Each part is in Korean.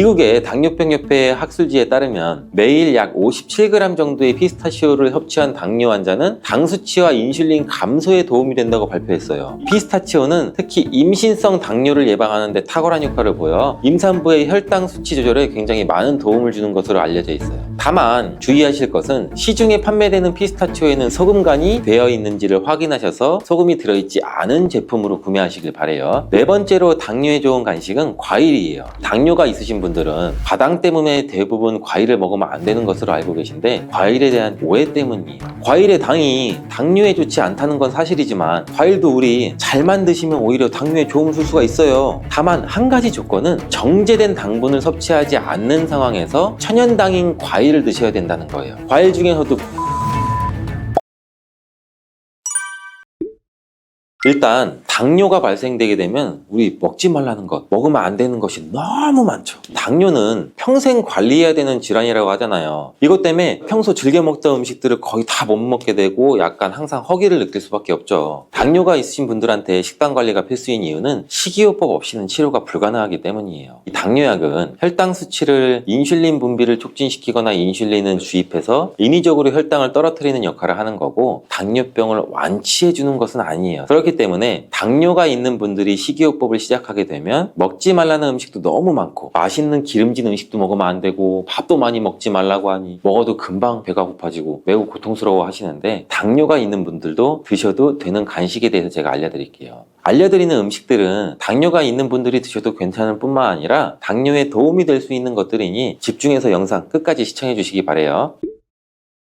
미국의 당뇨병협회 학술지에 따르면 매일 약 57g 정도의 피스타치오를 섭취한 당뇨 환자는 당 수치와 인슐린 감소에 도움이 된다고 발표했어요. 피스타치오는 특히 임신성 당뇨를 예방하는 데 탁월한 효과를 보여 임산부의 혈당 수치 조절에 굉장히 많은 도움을 주는 것으로 알려져 있어요. 다만 주의하실 것은 시중에 판매되는 피스타치오에는 소금간이 되어 있는지를 확인하셔서 소금이 들어있지 않은 제품으로 구매하시길 바래요. 네 번째로 당뇨에 좋은 간식은 과일이에요. 당뇨가 있으신 분들은 과당 때문에 대부분 과일을 먹으면 안 되는 것으로 알고 계신데 과일에 대한 오해 때문이에요. 과일의 당이 당뇨에 좋지 않다는 건 사실이지만 과일도 우리 잘만 드시면 오히려 당뇨에 도움을 줄 수가 있어요. 다만 한 가지 조건은 정제된 당분을 섭취하지 않는 상황에서 천연당인 과일을 드셔야 된다는 거예요. 과일 중에서도 일단 당뇨가 발생되게 되면 우리 먹지 말라는 것, 먹으면 안 되는 것이 너무 많죠. 당뇨는 평생 관리해야 되는 질환이라고 하잖아요. 이것 때문에 평소 즐겨 먹던 음식들을 거의 다 못 먹게 되고 약간 항상 허기를 느낄 수밖에 없죠. 당뇨가 있으신 분들한테 식단 관리가 필수인 이유는 식이요법 없이는 치료가 불가능하기 때문이에요. 이 당뇨약은 혈당 수치를 인슐린 분비를 촉진시키거나 인슐린을 주입해서 인위적으로 혈당을 떨어뜨리는 역할을 하는 거고 당뇨병을 완치해 주는 것은 아니에요. 그렇기 때문에 당뇨가 있는 분들이 식이요법을 시작하게 되면 먹지 말라는 음식도 너무 많고 맛있는 기름진 음식도 먹으면 안 되고 밥도 많이 먹지 말라고 하니 먹어도 금방 배가 고파지고 매우 고통스러워 하시는데 당뇨가 있는 분들도 드셔도 되는 간식에 대해서 제가 알려드릴게요. 알려드리는 음식들은 당뇨가 있는 분들이 드셔도 괜찮을 뿐만 아니라 당뇨에 도움이 될 수 있는 것들이니 집중해서 영상 끝까지 시청해 주시기 바라요.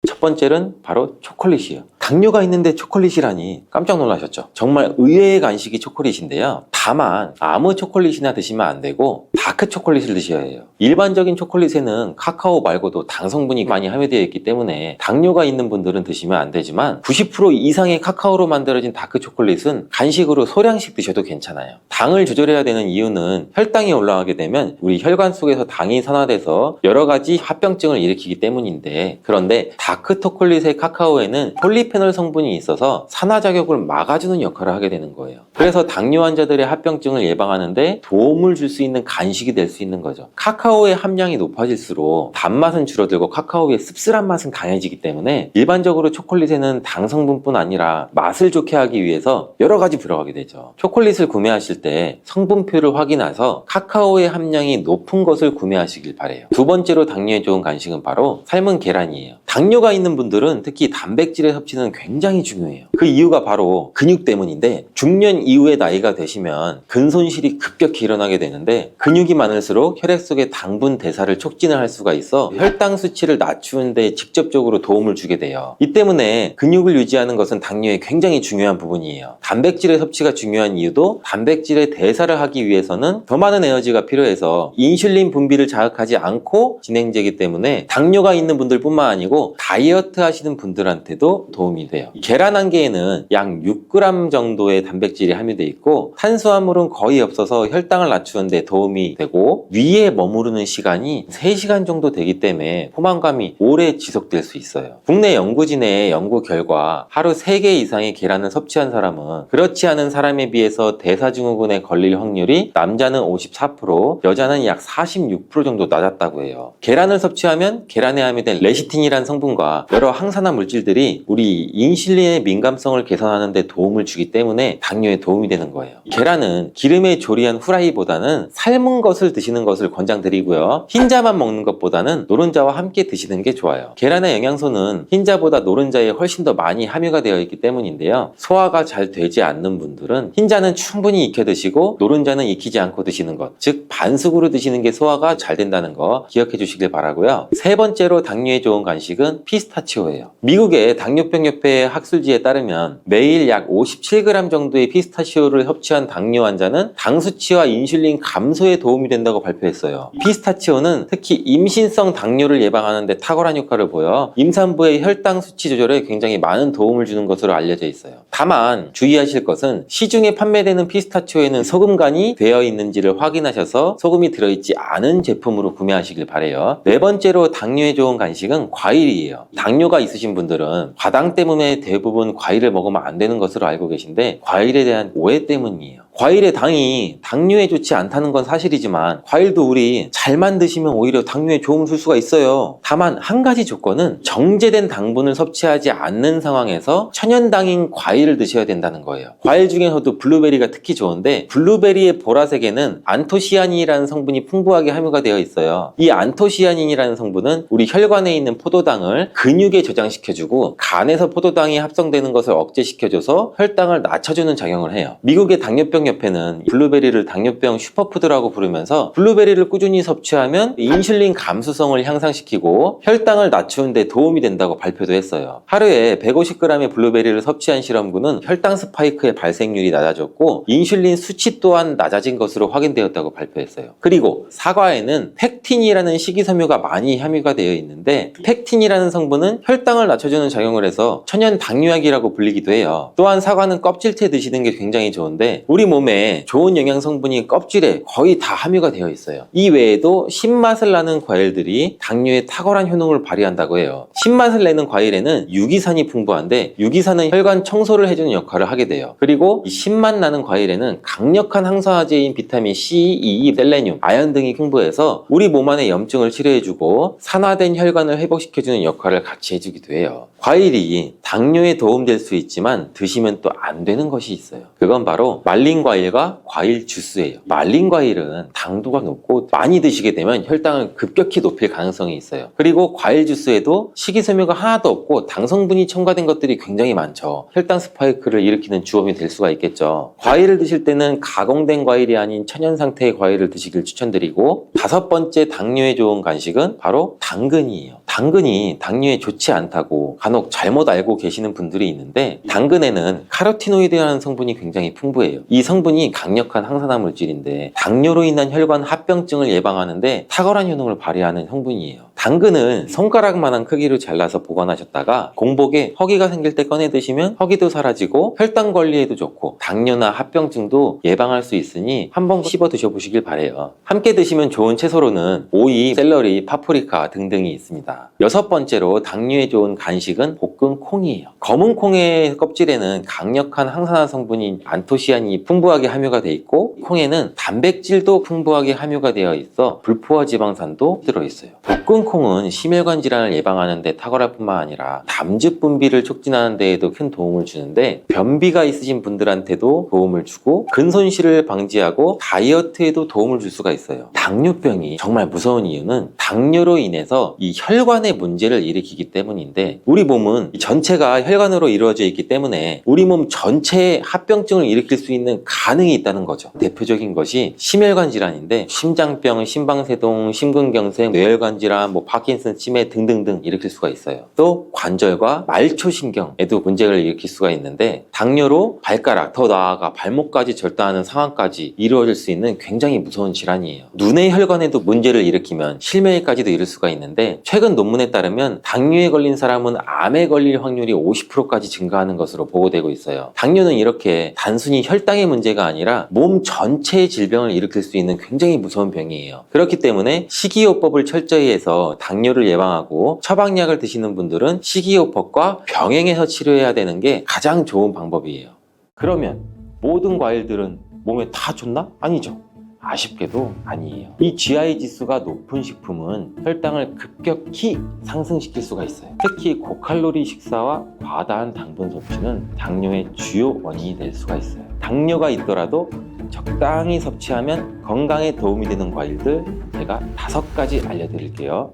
첫 번째는 바로 초콜릿이에요. 당뇨가 있는데 초콜릿이라니 깜짝 놀라셨죠? 정말 의외의 간식이 초콜릿인데요. 다만 아무 초콜릿이나 드시면 안 되고 다크 초콜릿을 드셔야 해요. 일반적인 초콜릿에는 카카오 말고도 당 성분이 많이 함유되어 있기 때문에 당뇨가 있는 분들은 드시면 안 되지만 90% 이상의 카카오로 만들어진 다크 초콜릿은 간식으로 소량씩 드셔도 괜찮아요. 당을 조절해야 되는 이유는 혈당이 올라가게 되면 우리 혈관 속에서 당이 산화돼서 여러 가지 합병증을 일으키기 때문인데, 그런데 다크 초콜릿의 카카오에는 폴리페놀 성분이 있어서 산화작용을 막아주는 역할을 하게 되는 거예요. 그래서 당뇨 환자들의 합병증을 예방하는데 도움을 줄 수 있는 간식이 될 수 있는 거죠. 카카오의 함량이 높아질수록 단맛은 줄어들고 카카오의 씁쓸한 맛은 강해지기 때문에 일반적으로 초콜릿에는 당 성분뿐 아니라 맛을 좋게 하기 위해서 여러 가지 들어가게 되죠. 초콜릿을 구매하실 때 성분표를 확인해서 카카오의 함량이 높은 것을 구매하시길 바래요. 두 번째로 당뇨에 좋은 간식은 바로 삶은 계란이에요. 당뇨가 있는 분들은 특히 단백질의 섭취는 굉장히 중요해요. 그 이유가 바로 근육 때문인데, 중년 이후의 나이가 되시면 근손실이 급격히 일어나게 되는데 근육이 많을수록 혈액 속의 당분 대사를 촉진을 할 수가 있어 혈당 수치를 낮추는 데 직접적으로 도움을 주게 돼요. 이 때문에 근육을 유지하는 것은 당뇨에 굉장히 중요한 부분이에요. 단백질의 섭취가 중요한 이유도 단백질의 대사를 하기 위해서는 더 많은 에너지가 필요해서 인슐린 분비를 자극하지 않고 진행되기 때문에 당뇨가 있는 분들뿐만 아니고 다이어트 하시는 분들한테도 도움이 돼요. 계란 한 개에는 약 6g 정도의 단백질이 함유되어 있고 탄수화물은 거의 없어서 혈당을 낮추는 데 도움이 되고 위에 머무르는 시간이 3시간 정도 되기 때문에 포만감이 오래 지속될 수 있어요. 국내 연구진의 연구 결과 하루 3개 이상의 계란을 섭취한 사람은 그렇지 않은 사람에 비해서 대사증후군에 걸릴 확률이 남자는 54%, 여자는 약 46% 정도 낮았다고 해요. 계란을 섭취하면 계란에 함유된 레시틴이란 성분과 여러 항산화 물질들이 우리 인슐린의 민감성을 개선하는 데 도움을 주기 때문에 당뇨에 도움이 되는 거예요. 계란은 기름에 조리한 후라이보다는 삶은 것을 드시는 것을 권장드리고요. 흰자만 먹는 것보다는 노른자와 함께 드시는 게 좋아요. 계란의 영양소는 흰자보다 노른자에 훨씬 더 많이 함유가 되어 있기 때문인데요. 소화가 잘 되지 않는 분들은 흰자는 충분히 익혀 드시고 노른자는 익히지 않고 드시는 것, 즉 반숙으로 드시는 게 소화가 잘 된다는 거 기억해 주시길 바라고요. 세 번째로 당뇨에 좋은 간식은 피스타치오예요. 미국의 당뇨병협회 학술지에 따르면 매일 약 57g 정도의 피스타치오를 섭취한 당뇨 환자는 당 수치와 인슐린 감소에 도움이 된다고 발표했어요. 피스타치오는 특히 임신성 당뇨를 예방하는 데 탁월한 효과를 보여 임산부의 혈당 수치 조절에 굉장히 많은 도움을 주는 것으로 알려져 있어요. 다만 주의하실 것은 시중에 판매되는 피스타치오에는 소금간이 되어 있는지를 확인하셔서 소금이 들어있지 않은 제품으로 구매하시길 바래요. 네 번째로 당뇨에 좋은 간식은 과일이에요. 당뇨가 있으신 분들은 과당 때문에 대부분 과일을 먹으면 안 되는 것으로 알고 계신데 과일에 대한 오해 때문이에요. 과일의 당이 당뇨에 좋지 않다는 건 사실이지만 과일도 우리 잘만 드시면 오히려 당뇨에 좋은 줄 수가 있어요. 다만 한 가지 조건은 정제된 당분을 섭취하지 않는 상황에서 천연당인 과일을 드셔야 된다는 거예요. 과일 중에서도 블루베리가 특히 좋은데 블루베리의 보라색에는 안토시아닌이라는 성분이 풍부하게 함유가 되어 있어요. 이 안토시아닌이라는 성분은 우리 혈관에 있는 포도당을 근육에 저장시켜주고 간에서 포도당이 합성되는 것을 억제시켜줘서 혈당을 낮춰주는 작용을 해요. 미국의 당뇨병 협회는 블루베리를 당뇨병 슈퍼푸드라고 부르면서 블루베리를 꾸준히 섭취하면 인슐린 감수성을 향상시키고 혈당을 낮추는 데 도움이 된다고 발표도 했어요. 하루에 150g의 블루베리를 섭취한 실험군은 혈당 스파이크의 발생률이 낮아졌고 인슐린 수치 또한 낮아진 것으로 확인되었다고 발표했어요. 그리고 사과에는 펙틴이라는 식이섬유가 많이 함유가 되어 있는데 펙틴이라는 성분은 혈당을 낮춰주는 작용을 해서 천연 당뇨약이라고 불리기도 해요. 또한 사과는 껍질째 드시는 게 굉장히 좋은데 우리 몸에 좋은 영양 성분이 껍질에 거의 다 함유가 되어 있어요. 이 외에도 신맛을 나는 과일들이 당뇨에 탁월한 효능을 발휘한다고 해요. 신맛을 내는 과일에는 유기산이 풍부한데 유기산은 혈관 청소를 해주는 역할을 하게 돼요. 그리고 이 신맛 나는 과일에는 강력한 항산화제인 비타민 C, E, 셀레늄, 아연 등이 풍부해서 우리 몸 안의 염증을 치료해주고 산화된 혈관을 회복시켜주는 역할을 같이 해주기도 해요. 과일이 당뇨에 도움될 수 있지만 드시면 또 안 되는 것이 있어요. 그건 바로 말린 과일과 과일 주스예요. 말린 과일은 당도가 높고 많이 드시게 되면 혈당을 급격히 높일 가능성이 있어요. 그리고 과일 주스에도 식이섬유가 하나도 없고 당 성분이 첨가된 것들이 굉장히 많죠. 혈당 스파이크를 일으키는 주범이 될 수가 있겠죠. 과일을 드실 때는 가공된 과일이 아닌 천연 상태의 과일을 드시길 추천드리고, 5번째 당뇨에 좋은 간식은 바로 당근이에요. 당근이 당뇨에 좋지 않다고 간혹 잘못 알고 계시는 분들이 있는데, 당근에는 카로티노이드라는 성분이 굉장히 풍부해요. 이 성분이 강력한 항산화 물질인데 당뇨로 인한 혈관 합병증을 예방하는데 탁월한 효능을 발휘하는 성분이에요. 당근을 손가락만한 크기로 잘라서 보관하셨다가 공복에 허기가 생길 때 꺼내 드시면 허기도 사라지고 혈당 관리에도 좋고 당뇨나 합병증도 예방할 수 있으니 한번 씹어 드셔보시길 바래요. 함께 드시면 좋은 채소로는 오이, 샐러리, 파프리카 등등이 있습니다. 6번째로 당뇨에 좋은 간식은 볶은 콩이에요. 검은 콩의 껍질에는 강력한 항산화 성분인 안토시아닌이 풍부하게 함유가 되어 있고, 콩에는 단백질도 풍부하게 함유가 되어 있어 불포화 지방산도 들어있어요. 볶은 콩은 심혈관 질환을 예방하는 데 탁월할 뿐만 아니라 담즙 분비를 촉진하는 데에도 큰 도움을 주는데, 변비가 있으신 분들한테도 도움을 주고 근손실을 방지하고 다이어트에도 도움을 줄 수가 있어요. 당뇨병이 정말 무서운 이유는 당뇨로 인해서 이 혈관에 문제를 일으키기 때문인데, 우리 몸은 전체가 혈관으로 이루어져 있기 때문에 우리 몸 전체에 합병증을 일으킬 수 있는 가능이 있다는 거죠. 대표적인 것이 심혈관 질환인데 심장병, 심방세동, 심근경색, 뇌혈관 질환, 파킨슨 치매 등등등 일으킬 수가 있어요. 또 관절과 말초신경에도 문제를 일으킬 수가 있는데, 당뇨로 발가락, 더 나아가 발목까지 절단하는 상황까지 이루어질 수 있는 굉장히 무서운 질환이에요. 눈의 혈관에도 문제를 일으키면 실명에까지도 이를 수가 있는데, 최근 논문에 따르면 당뇨에 걸린 사람은 암에 걸릴 확률이 50%까지 증가하는 것으로 보고되고 있어요. 당뇨는 이렇게 단순히 혈당의 문제가 아니라 몸 전체의 질병을 일으킬 수 있는 굉장히 무서운 병이에요. 그렇기 때문에 식이요법을 철저히 해서 당뇨를 예방하고 처방약을 드시는 분들은 식이요법과 병행해서 치료해야 되는 게 가장 좋은 방법이에요. 그러면 모든 과일들은 몸에 다 좋나? 아니죠. 아쉽게도 아니에요. 이 GI 지수가 높은 식품은 혈당을 급격히 상승시킬 수가 있어요. 특히 고칼로리 식사와 과다한 당분 섭취는 당뇨의 주요 원인이 될 수가 있어요. 당뇨가 있더라도 적당히 섭취하면 건강에 도움이 되는 과일들 제가 5가지 알려드릴게요.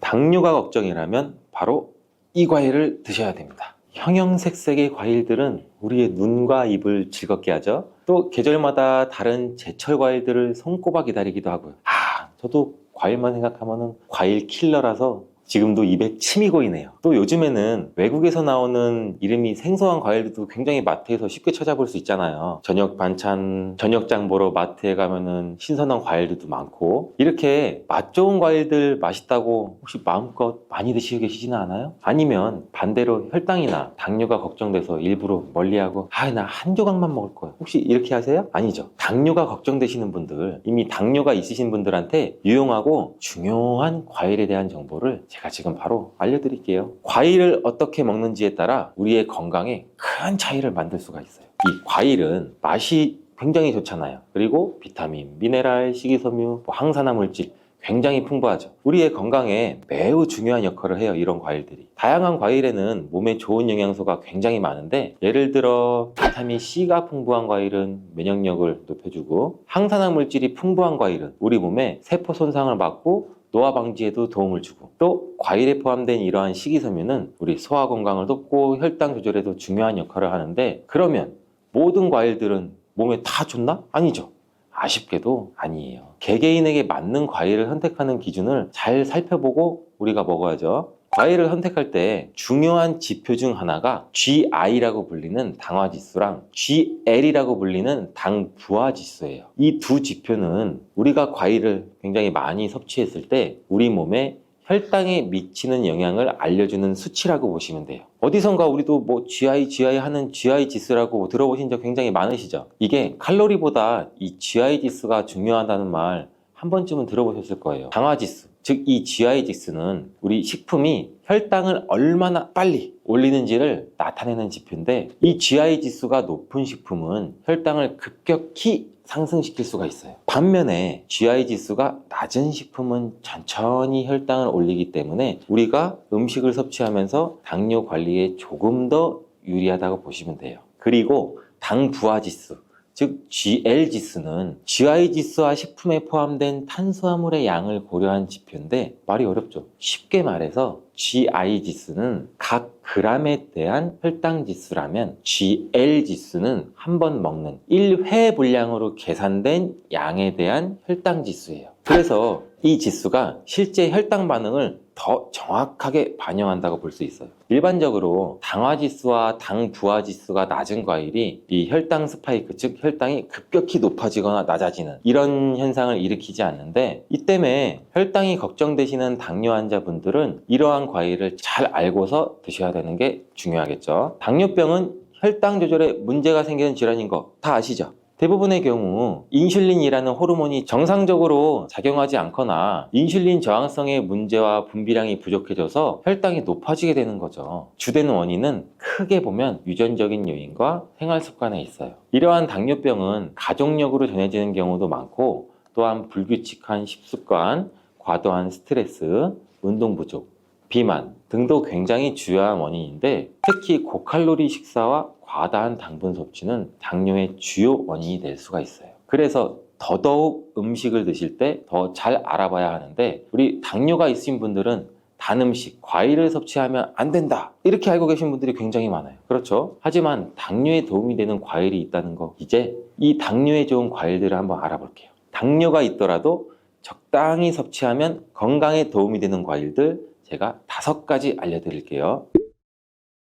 당뇨가 걱정이라면 바로 이 과일을 드셔야 됩니다. 형형색색의 과일들은 우리의 눈과 입을 즐겁게 하죠. 또 계절마다 다른 제철 과일들을 손꼽아 기다리기도 하고요. 저도 과일만 생각하면 과일 킬러라서 지금도 입에 침이 고이네요. 또 요즘에는 외국에서 나오는 이름이 생소한 과일들도 굉장히 마트에서 쉽게 찾아볼 수 있잖아요. 저녁 반찬, 저녁장 보러 마트에 가면은 신선한 과일들도 많고, 이렇게 맛 좋은 과일들 맛있다고 혹시 마음껏 많이 드시고 계시지는 않아요? 아니면 반대로 혈당이나 당뇨가 걱정돼서 일부러 멀리하고 나 한 조각만 먹을 거야, 혹시 이렇게 하세요? 아니죠. 당뇨가 걱정되시는 분들, 이미 당뇨가 있으신 분들한테 유용하고 중요한 과일에 대한 정보를 제가 지금 바로 알려드릴게요. 과일을 어떻게 먹는지에 따라 우리의 건강에 큰 차이를 만들 수가 있어요. 이 과일은 맛이 굉장히 좋잖아요. 그리고 비타민, 미네랄, 식이섬유, 항산화 물질 굉장히 풍부하죠. 우리의 건강에 매우 중요한 역할을 해요, 이런 과일들이. 다양한 과일에는 몸에 좋은 영양소가 굉장히 많은데, 예를 들어 비타민 C가 풍부한 과일은 면역력을 높여주고, 항산화 물질이 풍부한 과일은 우리 몸에 세포 손상을 막고 노화 방지에도 도움을 주고, 또 과일에 포함된 이러한 식이섬유는 우리 소화 건강을 돕고 혈당 조절에도 중요한 역할을 하는데, 그러면 모든 과일들은 몸에 다 좋나? 아니죠. 아쉽게도 아니에요. 개개인에게 맞는 과일을 선택하는 기준을 잘 살펴보고 우리가 먹어야죠. 과일을 선택할 때 중요한 지표 중 하나가 GI라고 불리는 당화지수랑 GL이라고 불리는 당부하지수예요. 이 두 지표는 우리가 과일을 굉장히 많이 섭취했을 때 우리 몸에 혈당에 미치는 영향을 알려주는 수치라고 보시면 돼요. 어디선가 우리도 뭐 GI 하는 GI 지수라고 들어보신 적 굉장히 많으시죠? 이게 칼로리보다 이 GI 지수가 중요하다는 말 한 번쯤은 들어보셨을 거예요. 당화지수, 즉 이 GI 지수는 우리 식품이 혈당을 얼마나 빨리 올리는지를 나타내는 지표인데, 이 GI 지수가 높은 식품은 혈당을 급격히 상승시킬 수가 있어요. 반면에 GI 지수가 낮은 식품은 천천히 혈당을 올리기 때문에 우리가 음식을 섭취하면서 당뇨 관리에 조금 더 유리하다고 보시면 돼요. 그리고 당 부하 지수, 즉 GL 지수는 GI 지수와 식품에 포함된 탄수화물의 양을 고려한 지표인데, 말이 어렵죠. 쉽게 말해서 GI 지수는 각 그램에 대한 혈당 지수라면 GL 지수는 한 번 먹는 1회 분량으로 계산된 양에 대한 혈당 지수예요. 그래서 이 지수가 실제 혈당 반응을 더 정확하게 반영한다고 볼 수 있어요. 일반적으로 당화지수와 당부하지수가 낮은 과일이 이 혈당 스파이크, 즉 혈당이 급격히 높아지거나 낮아지는 이런 현상을 일으키지 않는데, 이 때문에 혈당이 걱정되시는 당뇨 환자분들은 이러한 과일을 잘 알고서 드셔야 되는 게 중요하겠죠. 당뇨병은 혈당 조절에 문제가 생기는 질환인 거 다 아시죠? 대부분의 경우 인슐린이라는 호르몬이 정상적으로 작용하지 않거나 인슐린 저항성의 문제와 분비량이 부족해져서 혈당이 높아지게 되는 거죠. 주된 원인은 크게 보면 유전적인 요인과 생활 습관에 있어요. 이러한 당뇨병은 가족력으로 전해지는 경우도 많고, 또한 불규칙한 식습관, 과도한 스트레스, 운동 부족, 비만 등도 굉장히 주요한 원인인데, 특히 고칼로리 식사와 과다한 당분 섭취는 당뇨의 주요 원인이 될 수가 있어요. 그래서 더더욱 음식을 드실 때 더 잘 알아봐야 하는데, 우리 당뇨가 있으신 분들은 단 음식, 과일을 섭취하면 안 된다, 이렇게 알고 계신 분들이 굉장히 많아요. 그렇죠? 하지만 당뇨에 도움이 되는 과일이 있다는 거, 이제 이 당뇨에 좋은 과일들을 한번 알아볼게요. 당뇨가 있더라도 적당히 섭취하면 건강에 도움이 되는 과일들 제가 5가지 알려드릴게요.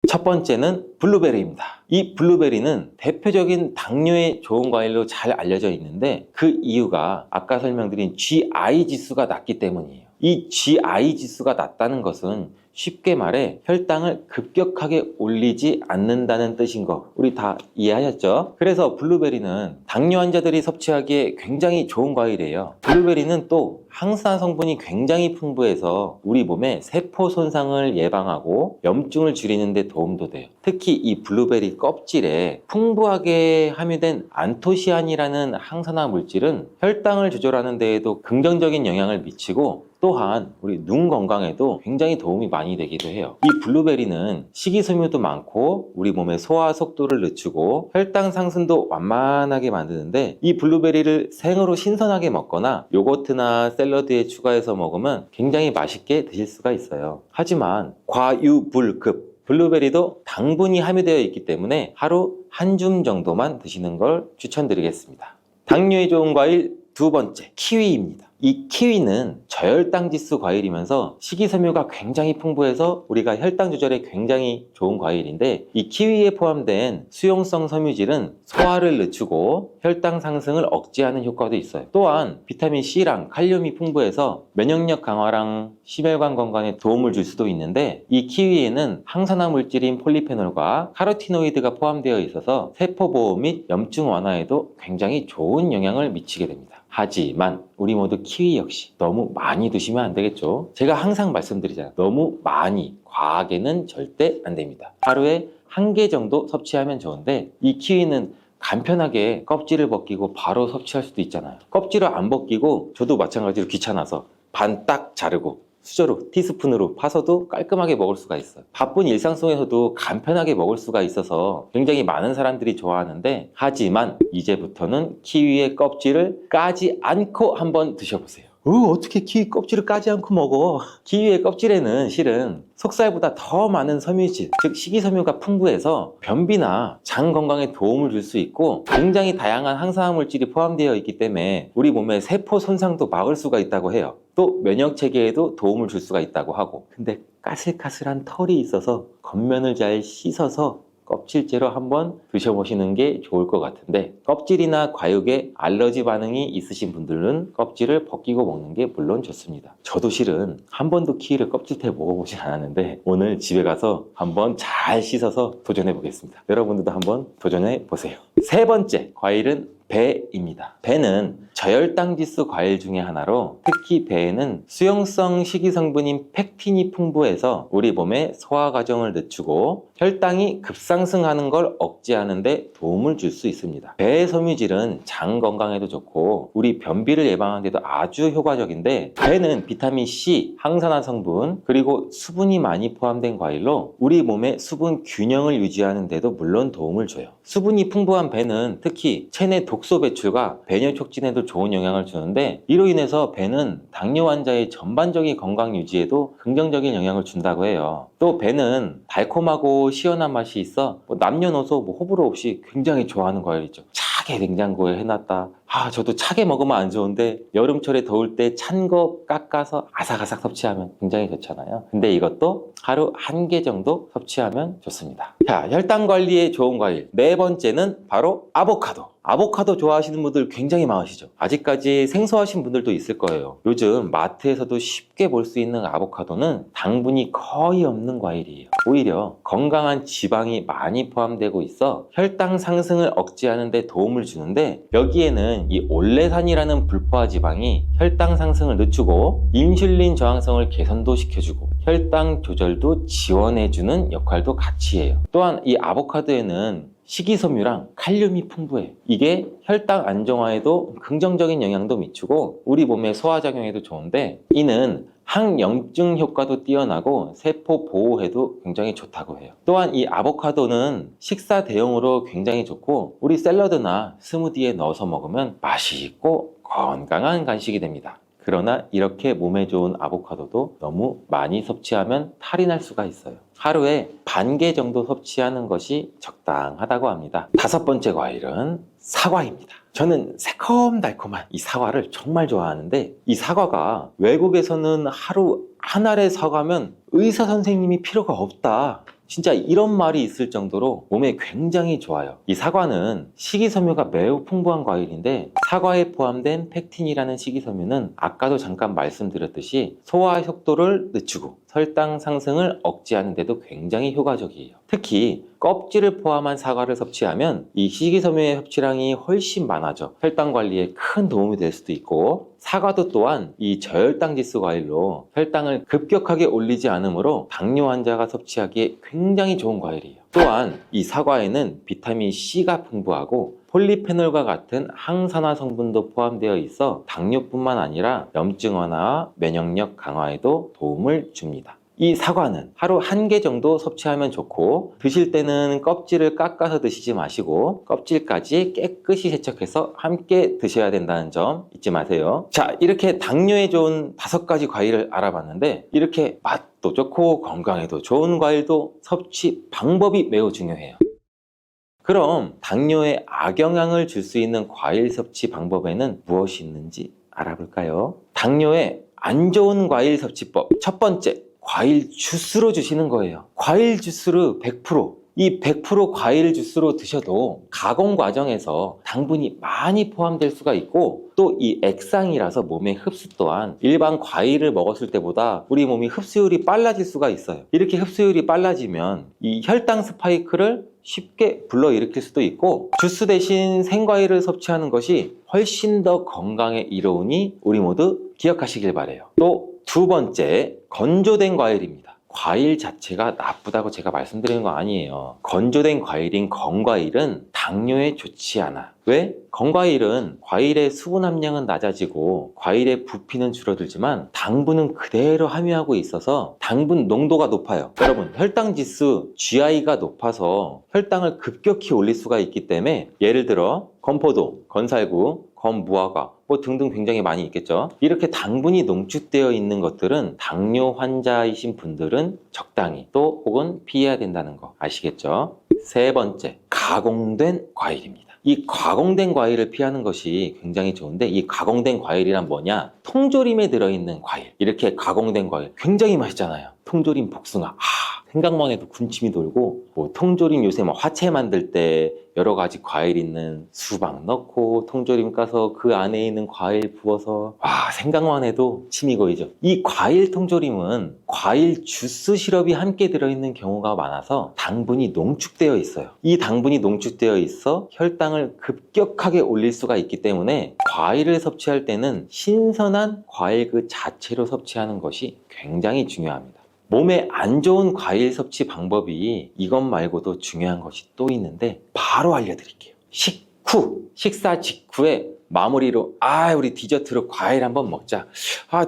첫 번째는 블루베리입니다. 이 블루베리는 대표적인 당뇨에 좋은 과일로 잘 알려져 있는데, 그 이유가 아까 설명드린 GI 지수가 낮기 때문이에요. 이 GI 지수가 낮다는 것은 쉽게 말해 혈당을 급격하게 올리지 않는다는 뜻인 거, 우리 다 이해하셨죠? 그래서 블루베리는 당뇨 환자들이 섭취하기에 굉장히 좋은 과일이에요. 블루베리는 또 항산화 성분이 굉장히 풍부해서 우리 몸의 세포 손상을 예방하고 염증을 줄이는 데 도움도 돼요. 특히 이 블루베리 껍질에 풍부하게 함유된 안토시아닌이라는 항산화 물질은 혈당을 조절하는 데에도 긍정적인 영향을 미치고, 또한 우리 눈 건강에도 굉장히 도움이 많이 되기도 해요. 이 블루베리는 식이섬유도 많고 우리 몸의 소화 속도를 늦추고 혈당 상승도 완만하게 만드는데, 이 블루베리를 생으로 신선하게 먹거나 요거트나 샐러드에 추가해서 먹으면 굉장히 맛있게 드실 수가 있어요. 하지만 과유불급 블루베리도 당분이 함유되어 있기 때문에 하루 한 줌 정도만 드시는 걸 추천드리겠습니다. 당뇨에 좋은 과일 두 번째, 키위입니다. 이 키위는 저혈당 지수 과일이면서 식이섬유가 굉장히 풍부해서 우리가 혈당 조절에 굉장히 좋은 과일인데, 이 키위에 포함된 수용성 섬유질은 소화를 늦추고 혈당 상승을 억제하는 효과도 있어요. 또한 비타민 C랑 칼륨이 풍부해서 면역력 강화랑 심혈관 건강에 도움을 줄 수도 있는데, 이 키위에는 항산화 물질인 폴리페놀과 카로티노이드가 포함되어 있어서 세포 보호 및 염증 완화에도 굉장히 좋은 영향을 미치게 됩니다. 하지만 우리 모두 키위 역시 너무 많이 드시면 안 되겠죠. 제가 항상 말씀드리잖아요. 너무 많이, 과하게는 절대 안 됩니다. 하루에 1개 정도 섭취하면 좋은데, 이 키위는 간편하게 껍질을 벗기고 바로 섭취할 수도 있잖아요. 껍질을 안 벗기고, 저도 마찬가지로 귀찮아서 반 딱 자르고 수저로 티스푼으로 파서도 깔끔하게 먹을 수가 있어요. 바쁜 일상 속에서도 간편하게 먹을 수가 있어서 굉장히 많은 사람들이 좋아하는데, 하지만 이제부터는 키위의 껍질을 까지 않고 한번 드셔보세요. 어떻게 키위 껍질을 까지 않고 먹어? 키위의 껍질에는 실은 속살보다 더 많은 섬유질, 즉 식이섬유가 풍부해서 변비나 장 건강에 도움을 줄 수 있고, 굉장히 다양한 항산화 물질이 포함되어 있기 때문에 우리 몸의 세포 손상도 막을 수가 있다고 해요. 또 면역 체계에도 도움을 줄 수가 있다고 하고. 근데 까슬까슬한 털이 있어서 겉면을 잘 씻어서 껍질째로 한번 드셔보시는 게 좋을 것 같은데, 껍질이나 과육에 알러지 반응이 있으신 분들은 껍질을 벗기고 먹는 게 물론 좋습니다. 저도 실은 한 번도 키위를 껍질째 먹어보진 않았는데, 오늘 집에 가서 한번 잘 씻어서 도전해 보겠습니다. 여러분들도 한번 도전해 보세요. 세 번째 과일은 배입니다. 배는 저혈당 지수 과일 중에 하나로, 특히 배에는 수용성 식이성분인 펙틴이 풍부해서 우리 몸의 소화 과정을 늦추고 혈당이 급상승하는 걸 억제하는 데 도움을 줄 수 있습니다. 배의 섬유질은 장 건강에도 좋고 우리 변비를 예방하는 데도 아주 효과적인데, 배는 비타민 C, 항산화 성분, 그리고 수분이 많이 포함된 과일로 우리 몸의 수분 균형을 유지하는 데도 물론 도움을 줘요. 수분이 풍부한 배는 특히 체내 독소 배출과 배뇨 촉진에도 좋은 영향을 주는데, 이로 인해서 배는 당뇨 환자의 전반적인 건강 유지에도 긍정적인 영향을 준다고 해요. 또 배는 달콤하고 시원한 맛이 있어 남녀노소 호불호 없이 굉장히 좋아하는 과일이죠. 차게 냉장고에 해놨다. 저도 차게 먹으면 안 좋은데 여름철에 더울 때 찬 거 깎아서 아삭아삭 섭취하면 굉장히 좋잖아요. 근데 이것도 하루 1개 정도 섭취하면 좋습니다. 자, 혈당 관리에 좋은 과일 네 번째는 바로 아보카도. 아보카도 좋아하시는 분들 굉장히 많으시죠. 아직까지 생소하신 분들도 있을 거예요. 요즘 마트에서도 쉽게 볼 수 있는 아보카도는 당분이 거의 없는 과일이에요. 오히려 건강한 지방이 많이 포함되고 있어 혈당 상승을 억제하는 데 도움을 주는데, 여기에는 이 올레산이라는 불포화 지방이 혈당 상승을 늦추고 인슐린 저항성을 개선도 시켜주고 혈당 조절도 지원해주는 역할도 같이 해요. 또한 이 아보카도에는 식이섬유랑 칼륨이 풍부해요. 이게 혈당 안정화에도 긍정적인 영향도 미치고 우리 몸의 소화작용에도 좋은데, 이는 항염증 효과도 뛰어나고 세포 보호에도 굉장히 좋다고 해요. 또한 이 아보카도는 식사 대용으로 굉장히 좋고 우리 샐러드나 스무디에 넣어서 먹으면 맛있고 건강한 간식이 됩니다. 그러나 이렇게 몸에 좋은 아보카도도 너무 많이 섭취하면 탈이 날 수가 있어요. 하루에 1개 정도 섭취하는 것이 적당하다고 합니다. 5번째 과일은 사과입니다. 저는 새콤달콤한 이 사과를 정말 좋아하는데, 이 사과가 외국에서는 하루 한 알의 사과면 의사 선생님이 필요가 없다, 진짜 이런 말이 있을 정도로 몸에 굉장히 좋아요. 이 사과는 식이섬유가 매우 풍부한 과일인데, 사과에 포함된 펙틴이라는 식이섬유는 아까도 잠깐 말씀드렸듯이 소화 속도를 늦추고 혈당 상승을 억제하는 데도 굉장히 효과적이에요. 특히 껍질을 포함한 사과를 섭취하면 이 식이섬유의 섭취량이 훨씬 많아져 혈당 관리에 큰 도움이 될 수도 있고, 사과도 또한 이 저혈당 지수 과일로 혈당을 급격하게 올리지 않으므로 당뇨 환자가 섭취하기에 굉장히 좋은 과일이에요. 또한 이 사과에는 비타민 C가 풍부하고 폴리페놀과 같은 항산화 성분도 포함되어 있어 당뇨뿐만 아니라 염증 완화와 면역력 강화에도 도움을 줍니다. 이 사과는 하루 1개 정도 섭취하면 좋고, 드실 때는 껍질을 깎아서 드시지 마시고 껍질까지 깨끗이 세척해서 함께 드셔야 된다는 점 잊지 마세요. 자, 이렇게 당뇨에 좋은 5가지 과일을 알아봤는데, 이렇게 맛도 좋고 건강에도 좋은 과일도 섭취 방법이 매우 중요해요. 그럼 당뇨에 악영향을 줄 수 있는 과일 섭취 방법에는 무엇이 있는지 알아볼까요? 당뇨에 안 좋은 과일 섭취법, 첫 번째, 과일 주스로 주시는 거예요. 과일 주스를 100%, 이 100% 과일 주스로 드셔도 가공 과정에서 당분이 많이 포함될 수가 있고, 또 이 액상이라서 몸의 흡수 또한 일반 과일을 먹었을 때보다 우리 몸이 흡수율이 빨라질 수가 있어요. 이렇게 흡수율이 빨라지면 이 혈당 스파이크를 쉽게 불러일으킬 수도 있고, 주스 대신 생과일을 섭취하는 것이 훨씬 더 건강에 이로우니 우리 모두 기억하시길 바래요. 또 두 번째, 건조된 과일입니다. 과일 자체가 나쁘다고 제가 말씀드리는 거 아니에요. 건조된 과일인 건과일은 당뇨에 좋지 않아. 왜? 건과일은 과일의 수분 함량은 낮아지고 과일의 부피는 줄어들지만 당분은 그대로 함유하고 있어서 당분 농도가 높아요. 여러분, 혈당 지수 GI가 높아서 혈당을 급격히 올릴 수가 있기 때문에, 예를 들어 건포도, 건살구, 건무화과 등등 굉장히 많이 있겠죠. 이렇게 당분이 농축되어 있는 것들은 당뇨 환자이신 분들은 적당히 또 혹은 피해야 된다는 거 아시겠죠? 세 번째, 가공된 과일입니다. 이 가공된 과일을 피하는 것이 굉장히 좋은데, 이 가공된 과일이란 뭐냐? 통조림에 들어있는 과일. 이렇게 가공된 과일 굉장히 맛있잖아요. 통조림 복숭아. 생각만 해도 군침이 돌고, 통조림 요새 화채 만들 때 여러 가지 과일 있는 수박 넣고 통조림 까서 그 안에 있는 과일 부어서, 생각만 해도 침이 고이죠. 이 과일 통조림은 과일 주스 시럽이 함께 들어있는 경우가 많아서 당분이 농축되어 있어요. 이 당분이 농축되어 있어 혈당을 급격하게 올릴 수가 있기 때문에 과일을 섭취할 때는 신선한 과일 그 자체로 섭취하는 것이 굉장히 중요합니다. 몸에 안 좋은 과일 섭취 방법이 이것 말고도 중요한 것이 또 있는데 바로 알려드릴게요. 식사 직후에 마무리로 우리 디저트로 과일 한번 먹자.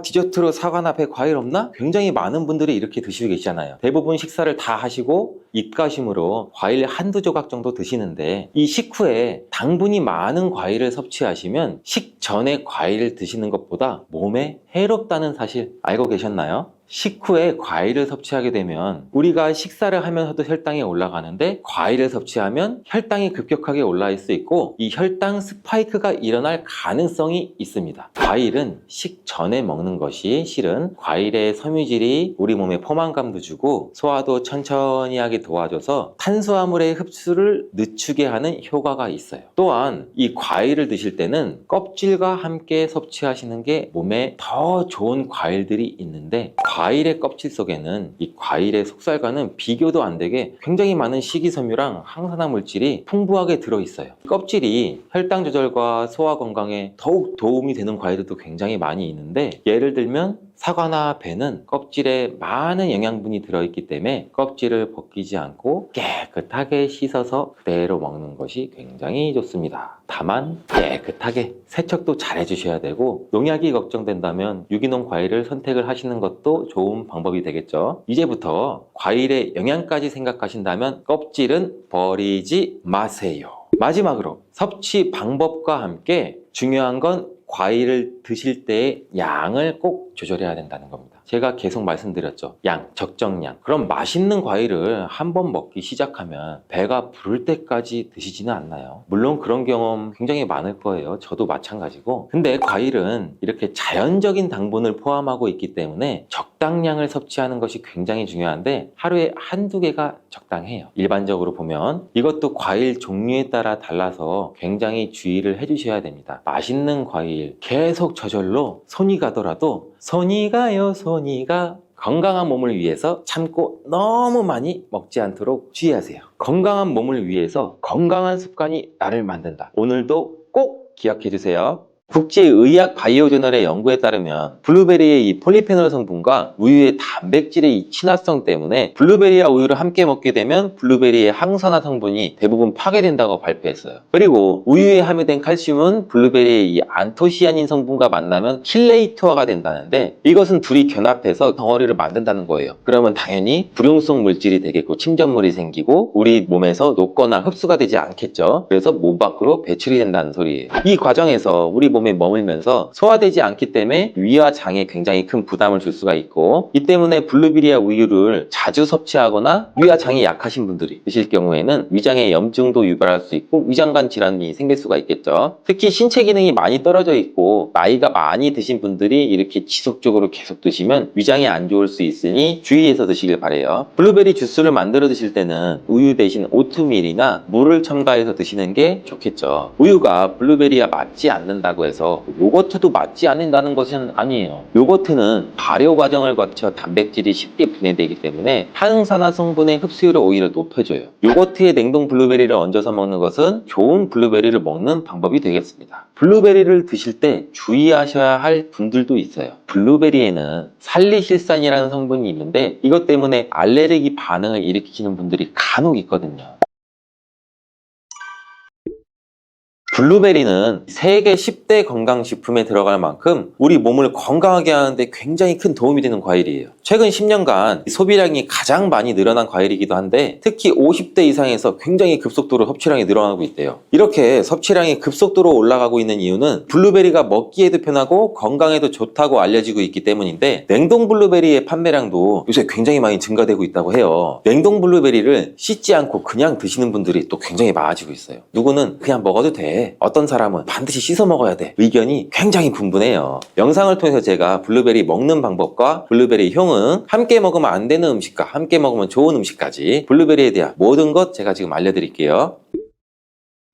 디저트로 사과나 배 과일 없나? 굉장히 많은 분들이 이렇게 드시고 계시잖아요. 대부분 식사를 다 하시고 입가심으로 과일 한두 조각 정도 드시는데, 이 식후에 당분이 많은 과일을 섭취하시면 식전에 과일을 드시는 것보다 몸에 해롭다는 사실 알고 계셨나요? 식후에 과일을 섭취하게 되면 우리가 식사를 하면서도 혈당이 올라가는데, 과일을 섭취하면 혈당이 급격하게 올라갈 수 있고 이 혈당 스파이크가 일어날 가능성이 있습니다. 과일은 식전에 먹는 것이 실은 과일의 섬유질이 우리 몸에 포만감도 주고 소화도 천천히 하게 도와줘서 탄수화물의 흡수를 늦추게 하는 효과가 있어요. 또한 이 과일을 드실 때는 껍질과 함께 섭취하시는 게 몸에 더 좋은 과일들이 있는데, 과일의 껍질 속에는 이 과일의 속살과는 비교도 안 되게 굉장히 많은 식이섬유랑 항산화 물질이 풍부하게 들어있어요. 껍질이 혈당 조절과 소화 건강에 더욱 도움이 되는 과일들도 굉장히 많이 있는데, 예를 들면 사과나 배는 껍질에 많은 영양분이 들어있기 때문에 껍질을 벗기지 않고 깨끗하게 씻어서 그대로 먹는 것이 굉장히 좋습니다. 다만 깨끗하게 세척도 잘 해주셔야 되고, 농약이 걱정된다면 유기농 과일을 선택을 하시는 것도 좋은 방법이 되겠죠. 이제부터 과일의 영양까지 생각하신다면 껍질은 버리지 마세요. 마지막으로 섭취 방법과 함께 중요한 건 과일을 드실 때의 양을 꼭 조절해야 된다는 겁니다. 제가 계속 말씀드렸죠. 양, 적정량. 그럼 맛있는 과일을 한번 먹기 시작하면 배가 부를 때까지 드시지는 않나요? 물론 그런 경험 굉장히 많을 거예요. 저도 마찬가지고. 근데 과일은 이렇게 자연적인 당분을 포함하고 있기 때문에 적당량을 섭취하는 것이 굉장히 중요한데, 하루에 한두 개가 적당해요. 일반적으로 보면 이것도 과일 종류에 따라 달라서 굉장히 주의를 해주셔야 됩니다. 맛있는 과일 계속 저절로 손이 가더라도 손이 가요, 손이 가. 건강한 몸을 위해서 참고 너무 많이 먹지 않도록 주의하세요. 건강한 몸을 위해서 건강한 습관이 나를 만든다. 오늘도 꼭 기억해 주세요. 국제의학 바이오저널의 연구에 따르면 블루베리의 이 폴리페놀 성분과 우유의 단백질의 이 친화성 때문에 블루베리와 우유를 함께 먹게 되면 블루베리의 항산화 성분이 대부분 파괴된다고 발표했어요. 그리고 우유에 함유된 칼슘은 블루베리의 이 안토시아닌 성분과 만나면 킬레이터가 된다는데, 이것은 둘이 결합해서 덩어리를 만든다는 거예요. 그러면 당연히 불용성 물질이 되겠고 침전물이 생기고 우리 몸에서 녹거나 흡수가 되지 않겠죠. 그래서 몸 밖으로 배출이 된다는 소리예요. 이 과정에서 우리 몸에 머물면서 소화되지 않기 때문에 위와 장에 굉장히 큰 부담을 줄 수가 있고, 이 때문에 블루베리와 우유를 자주 섭취하거나 위와 장이 약하신 분들이 드실 경우에는 위장에 염증도 유발할 수 있고 위장관 질환이 생길 수가 있겠죠. 특히 신체 기능이 많이 떨어져 있고 나이가 많이 드신 분들이 이렇게 지속적으로 계속 드시면 위장이 안 좋을 수 있으니 주의해서 드시길 바래요. 블루베리 주스를 만들어 드실 때는 우유 대신 오트밀이나 물을 첨가해서 드시는 게 좋겠죠. 우유가 블루베리와 맞지 않는다고 맞는다고 해서 요거트도 맞지 않는다는 것은 아니에요. 요거트는 발효 과정을 거쳐 단백질이 쉽게 분해되기 때문에 항산화 성분의 흡수율을 오히려 높여줘요. 요거트에 냉동 블루베리를 얹어서 먹는 것은 좋은 블루베리를 먹는 방법이 되겠습니다. 블루베리를 드실 때 주의하셔야 할 분들도 있어요. 블루베리에는 살리실산이라는 성분이 있는데 이것 때문에 알레르기 반응을 일으키시는 분들이 간혹 있거든요. 블루베리는 세계 10대 건강식품에 들어갈 만큼 우리 몸을 건강하게 하는데 굉장히 큰 도움이 되는 과일이에요. 최근 10년간 소비량이 가장 많이 늘어난 과일이기도 한데 특히 50대 이상에서 굉장히 급속도로 섭취량이 늘어나고 있대요. 이렇게 섭취량이 급속도로 올라가고 있는 이유는 블루베리가 먹기에도 편하고 건강에도 좋다고 알려지고 있기 때문인데 냉동 블루베리의 판매량도 요새 굉장히 많이 증가되고 있다고 해요. 냉동 블루베리를 씻지 않고 그냥 드시는 분들이 또 굉장히 많아지고 있어요. 누구는 그냥 먹어도 돼. 어떤 사람은 반드시 씻어 먹어야 돼. 의견이 굉장히 분분해요. 영상을 통해서 제가 블루베리 먹는 방법과 블루베리 효능, 함께 먹으면 안 되는 음식과 함께 먹으면 좋은 음식까지 블루베리에 대한 모든 것 제가 지금 알려드릴게요.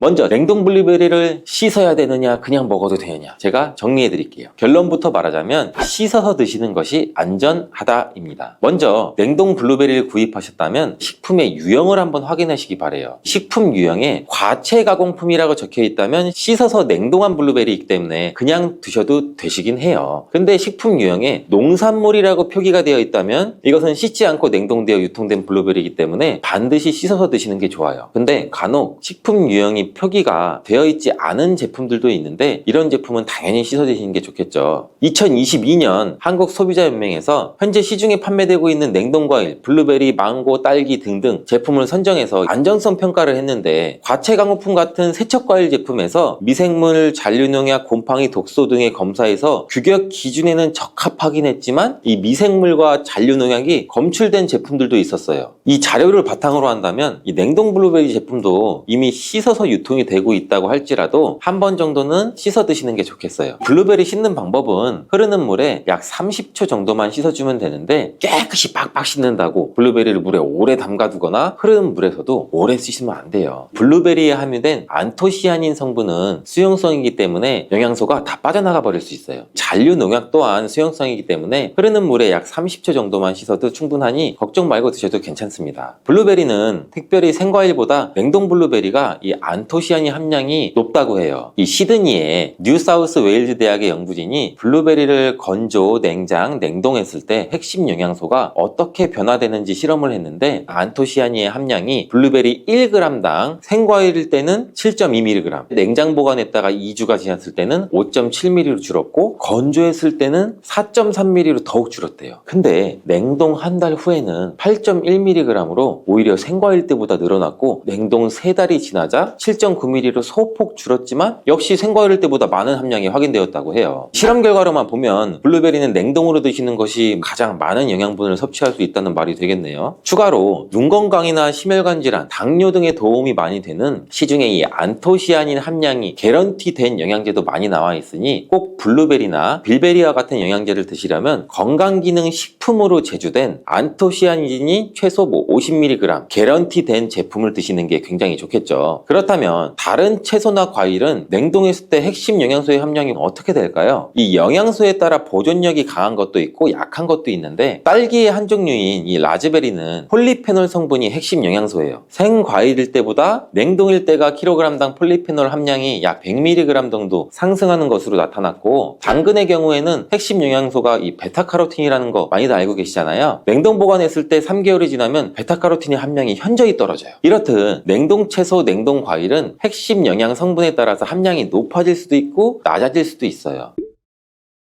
먼저 냉동 블루베리를 씻어야 되느냐 그냥 먹어도 되느냐 제가 정리해 드릴게요. 결론부터 말하자면 씻어서 드시는 것이 안전하다입니다. 먼저 냉동 블루베리를 구입하셨다면 식품의 유형을 한번 확인하시기 바래요. 식품 유형에 과체 가공품이라고 적혀 있다면 씻어서 냉동한 블루베리이기 때문에 그냥 드셔도 되시긴 해요. 근데 식품 유형에 농산물이라고 표기가 되어 있다면 이것은 씻지 않고 냉동되어 유통된 블루베리이기 때문에 반드시 씻어서 드시는 게 좋아요. 근데 간혹 식품 유형이 표기가 되어 있지 않은 제품들도 있는데 이런 제품은 당연히 씻어 드시는 게 좋겠죠. 2022년 한국소비자연맹에서 현재 시중에 판매되고 있는 냉동과일, 블루베리, 망고, 딸기 등등 제품을 선정해서 안전성 평가를 했는데 과체 가공품 같은 세척과일 제품에서 미생물, 잔류농약, 곰팡이, 독소 등의 검사에서 규격 기준에는 적합하긴 했지만 이 미생물과 잔류농약이 검출된 제품들도 있었어요. 이 자료를 바탕으로 한다면 이 냉동 블루베리 제품도 이미 씻어서 유통이 되고 있다고 할지라도 한 번 정도는 씻어 드시는 게 좋겠어요. 블루베리 씻는 방법은 흐르는 물에 약 30초 정도만 씻어주면 되는데 깨끗이 빡빡 씻는다고 블루베리를 물에 오래 담가두거나 흐르는 물에서도 오래 씻으면 안 돼요. 블루베리에 함유된 안토시아닌 성분은 수용성이기 때문에 영양소가 다 빠져나가 버릴 수 있어요. 잔류 농약 또한 수용성이기 때문에 흐르는 물에 약 30초 정도만 씻어도 충분하니 걱정 말고 드셔도 괜찮습니다. 블루베리는 특별히 생과일보다 냉동 블루베리가 이 안토시아닌 함량이 높다고 해요. 이 시드니의 뉴사우스 웨일즈 대학의 연구진이 블루베리를 건조, 냉장, 냉동했을 때 핵심 영양소가 어떻게 변화되는지 실험을 했는데 안토시아닌의 함량이 블루베리 1g당 생과일일 때는 7.2mg, 냉장 보관했다가 2주가 지났을 때는 5.7mg로 줄었고 건조했을 때는 4.3mg로 더욱 줄었대요. 근데 냉동 한 달 후에는 8.1mg으로 오히려 생과일 때보다 늘어났고 냉동 3달이 지나자 7.9mg로 소폭 줄었지만 역시 생과일 때보다 많은 함량이 확인되었다고 해요. 실험 결과로만 보면 블루베리는 냉동으로 드시는 것이 가장 많은 영양분을 섭취할 수 있다는 말이 되겠네요. 추가로 눈 건강이나 심혈관 질환, 당뇨 등에 도움이 많이 되는 시중에 이 안토시아닌 함량이 개런티된 영양제도 많이 나와 있으니 꼭 블루베리나 빌베리와 같은 영양제를 드시려면 건강기능 식품으로 제조된 안토시아닌이 최소 50mg 개런티된 제품을 드시는 게 굉장히 좋겠죠. 그렇다면 다른 채소나 과일은 냉동했을 때 핵심 영양소의 함량이 어떻게 될까요? 이 영양소에 따라 보존력이 강한 것도 있고 약한 것도 있는데 딸기의 한 종류인 이 라즈베리는 폴리페놀 성분이 핵심 영양소예요. 생과일일 때보다 냉동일 때가 킬로그램당 폴리페놀 함량이 약 100mg 정도 상승하는 것으로 나타났고 당근의 경우에는 핵심 영양소가 이 베타카로틴이라는 거 많이들 알고 계시잖아요. 냉동 보관했을 때 3개월이 지나면 베타카로틴의 함량이 현저히 떨어져요. 이렇듯 냉동 채소, 냉동 과일은 핵심 영양 성분에 따라서 함량이 높아질 수도 있고 낮아질 수도 있어요.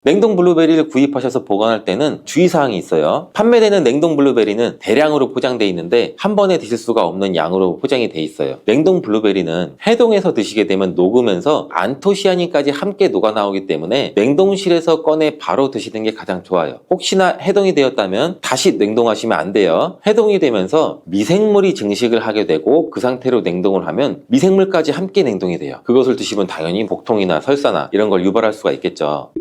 냉동 블루베리를 구입하셔서 보관할 때는 주의사항이 있어요. 판매되는 냉동 블루베리는 대량으로 포장되어 있는데 한 번에 드실 수가 없는 양으로 포장이 되어 있어요. 냉동 블루베리는 해동해서 드시게 되면 녹으면서 안토시아닌까지 함께 녹아 나오기 때문에 냉동실에서 꺼내 바로 드시는 게 가장 좋아요. 혹시나 해동이 되었다면 다시 냉동하시면 안 돼요. 해동이 되면서 미생물이 증식을 하게 되고 그 상태로 냉동을 하면 미생물까지 함께 냉동이 돼요. 그것을 드시면 당연히 복통이나 설사나 이런 걸 유발할 수가 있겠죠.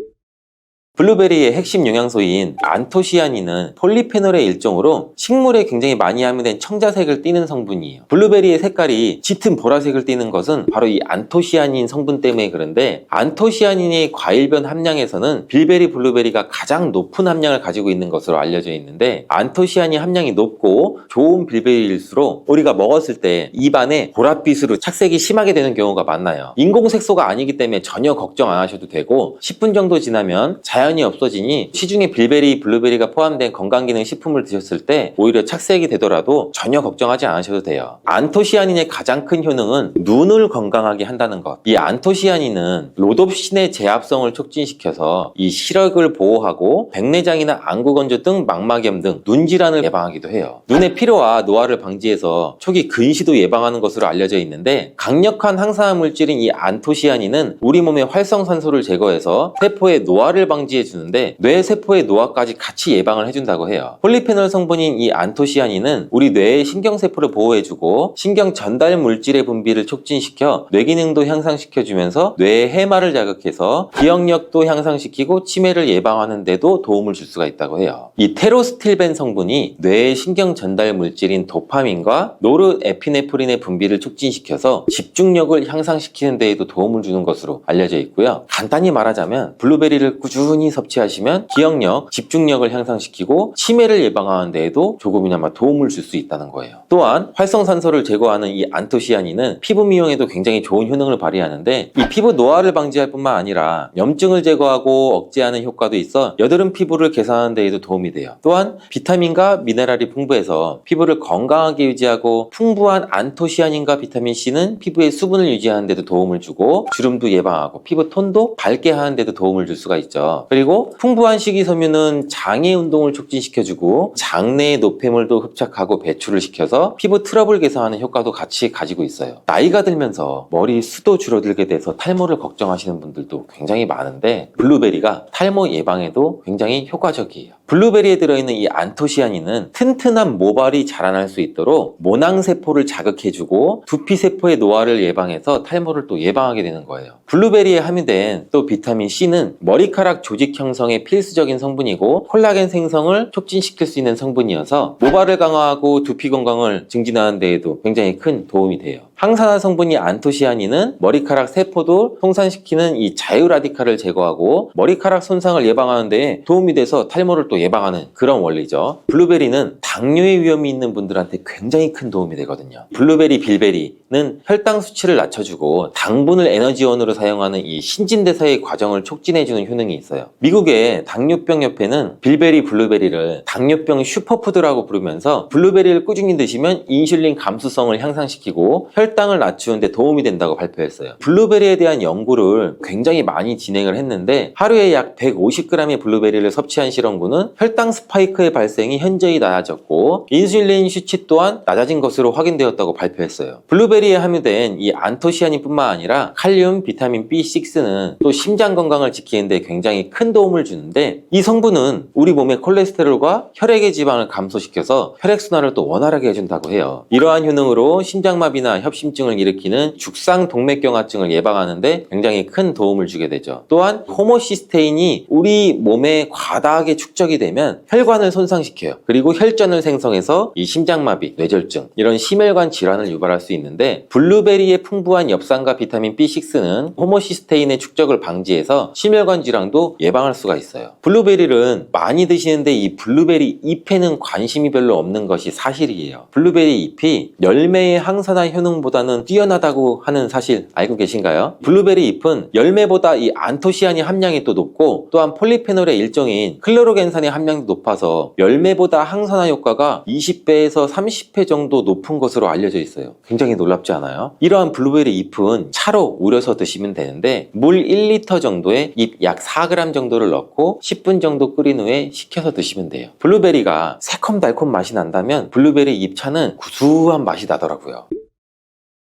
블루베리의 핵심 영양소인 안토시아닌은 폴리페놀의 일종으로 식물에 굉장히 많이 함유된 청자색을 띠는 성분이에요. 블루베리의 색깔이 짙은 보라색을 띠는 것은 바로 이 안토시아닌 성분 때문에 그런데, 안토시아닌의 과일변 함량에서는 빌베리 블루베리가 가장 높은 함량을 가지고 있는 것으로 알려져 있는데, 안토시아닌 함량이 높고 좋은 빌베리일수록 우리가 먹었을 때 입안에 보랏빛으로 착색이 심하게 되는 경우가 많나요. 인공색소가 아니기 때문에 전혀 걱정 안 하셔도 되고, 10분 정도 지나면 자연히 없어지니 시중에 빌베리, 블루베리가 포함된 건강기능 식품을 드셨을 때 오히려 착색이 되더라도 전혀 걱정하지 않으셔도 돼요. 안토시아닌의 가장 큰 효능은 눈을 건강하게 한다는 것. 이 안토시아닌은 로놉신의 제합성을 촉진시켜서 이 시력을 보호하고 백내장이나 안구건조 등 망막염 등 눈질환을 예방하기도 해요. 눈의 피로와 노화를 방지해서 초기 근시도 예방하는 것으로 알려져 있는데, 강력한 항산화 물질인 이 안토시아닌은 우리 몸의 활성산소를 제거해서 세포의 노화를 방지해 주는데, 뇌 세포의 노화까지 같이 예방을 해준다고 해요. 폴리페놀 성분인 이 안토시아닌은 우리 뇌의 신경세포를 보호해주고 신경 전달 물질의 분비를 촉진시켜 뇌 기능도 향상시켜주면서 뇌의 해마를 자극해서 기억력도 향상시키고 치매를 예방하는 데도 도움을 줄 수가 있다고 해요. 이 테로스틸벤 성분이 뇌의 신경 전달 물질인 도파민과 노르에피네프린의 분비를 촉진시켜서 집중력을 향상시키는 데에도 도움을 주는 것으로 알려져 있고요. 간단히 말하자면 블루베리를 꾸준히 섭취하시면 기억력, 집중력을 향상시키고 치매를 예방하는 데에도 조금이나마 도움을 줄 수 있다는 거예요. 또한 활성산소를 제거하는 이 안토시아닌은 피부 미용에도 굉장히 좋은 효능을 발휘하는데, 이 피부 노화를 방지할 뿐만 아니라 염증을 제거하고 억제하는 효과도 있어 여드름 피부를 개선하는 데에도 도움이 돼요. 또한 비타민과 미네랄이 풍부해서 피부를 건강하게 유지하고, 풍부한 안토시아닌과 비타민C는 피부의 수분을 유지하는 데도 도움을 주고 주름도 예방하고 피부 톤도 밝게 하는 데도 도움을 줄 수가 있죠. 그리고 풍부한 식이섬유는 장의 운동을 촉진시켜주고 장내의 노폐물도 흡착하고 배출을 시켜서 피부 트러블 개선하는 효과도 같이 가지고 있어요. 나이가 들면서 머리 숱도 줄어들게 돼서 탈모를 걱정하시는 분들도 굉장히 많은데, 블루베리가 탈모 예방에도 굉장히 효과적이에요. 블루베리에 들어있는 이 안토시아닌은 튼튼한 모발이 자라날 수 있도록 모낭세포를 자극해주고 두피세포의 노화를 예방해서 탈모를 또 예방하게 되는 거예요. 블루베리에 함유된 또 비타민C는 머리카락 조직 형성에 필수적인 성분이고 콜라겐 생성을 촉진시킬 수 있는 성분이어서 모발을 강화하고 두피 건강을 증진하는 데에도 굉장히 큰 도움이 돼요. 항산화 성분이 안토시아닌은 머리카락 세포도 송산시키는 이 자유라디칼을 제거하고 머리카락 손상을 예방하는 데 도움이 돼서 탈모를 또 예방하는 그런 원리죠. 블루베리는 당뇨의 위험이 있는 분들한테 굉장히 큰 도움이 되거든요. 블루베리, 빌베리는 혈당 수치를 낮춰주고 당분을 에너지원으로 사용하는 이 신진대사의 과정을 촉진해주는 효능이 있어요. 미국의 당뇨병 협회는 빌베리, 블루베리를 당뇨병 슈퍼푸드라고 부르면서 블루베리를 꾸준히 드시면 인슐린 감수성을 향상시키고 혈당을 낮추는 데 도움이 된다고 발표했어요. 블루베리에 대한 연구를 굉장히 많이 진행을 했는데, 하루에 약 150g의 블루베리를 섭취한 실험군은 혈당 스파이크의 발생이 현저히 낮아졌고 인슐린 수치 또한 낮아진 것으로 확인되었다고 발표했어요. 블루베리에 함유된 이 안토시아닌뿐만 아니라 칼륨, 비타민 B6는 또 심장 건강을 지키는 데 굉장히 큰 도움을 주는데, 이 성분은 우리 몸의 콜레스테롤과 혈액의 지방을 감소시켜서 혈액순환을 또 원활하게 해준다고 해요. 이러한 효능으로 심장마비나 협심증을 일으키는 죽상동맥경화증을 예방하는 데 굉장히 큰 도움을 주게 되죠. 또한 호모시스테인이 우리 몸에 과다하게 축적이 되면 혈관을 손상시켜요. 그리고 혈전을 생성해서 이 심장마비, 뇌졸중 이런 심혈관 질환을 유발할 수 있는데, 블루베리의 풍부한 엽산과 비타민 B6는 호모시스테인의 축적을 방지해서 심혈관 질환도 예방할 수가 있어요. 블루베리를 많이 드시는데 이 블루베리 잎에는 관심이 별로 없는 것이 사실이에요. 블루베리 잎이 열매의 항산화 효능보다는 뛰어나다고 하는 사실 알고 계신가요? 블루베리 잎은 열매보다 이 안토시아닌 함량이 또 높고, 또한 폴리페놀의 일종인 클로로겐산의 함량도 높아서 열매보다 항산화 효과가 20배에서 30배 정도 높은 것으로 알려져 있어요. 굉장히 놀랍지 않아요? 이러한 블루베리 잎은 차로 우려서 드시면 되는데, 물 1리터 정도에 잎 약 4g 정도를 넣고 10분 정도 끓인 후에 식혀서 드시면 돼요. 블루베리가 새콤달콤 맛이 난다면 블루베리 잎차는 구수한 맛이 나더라고요.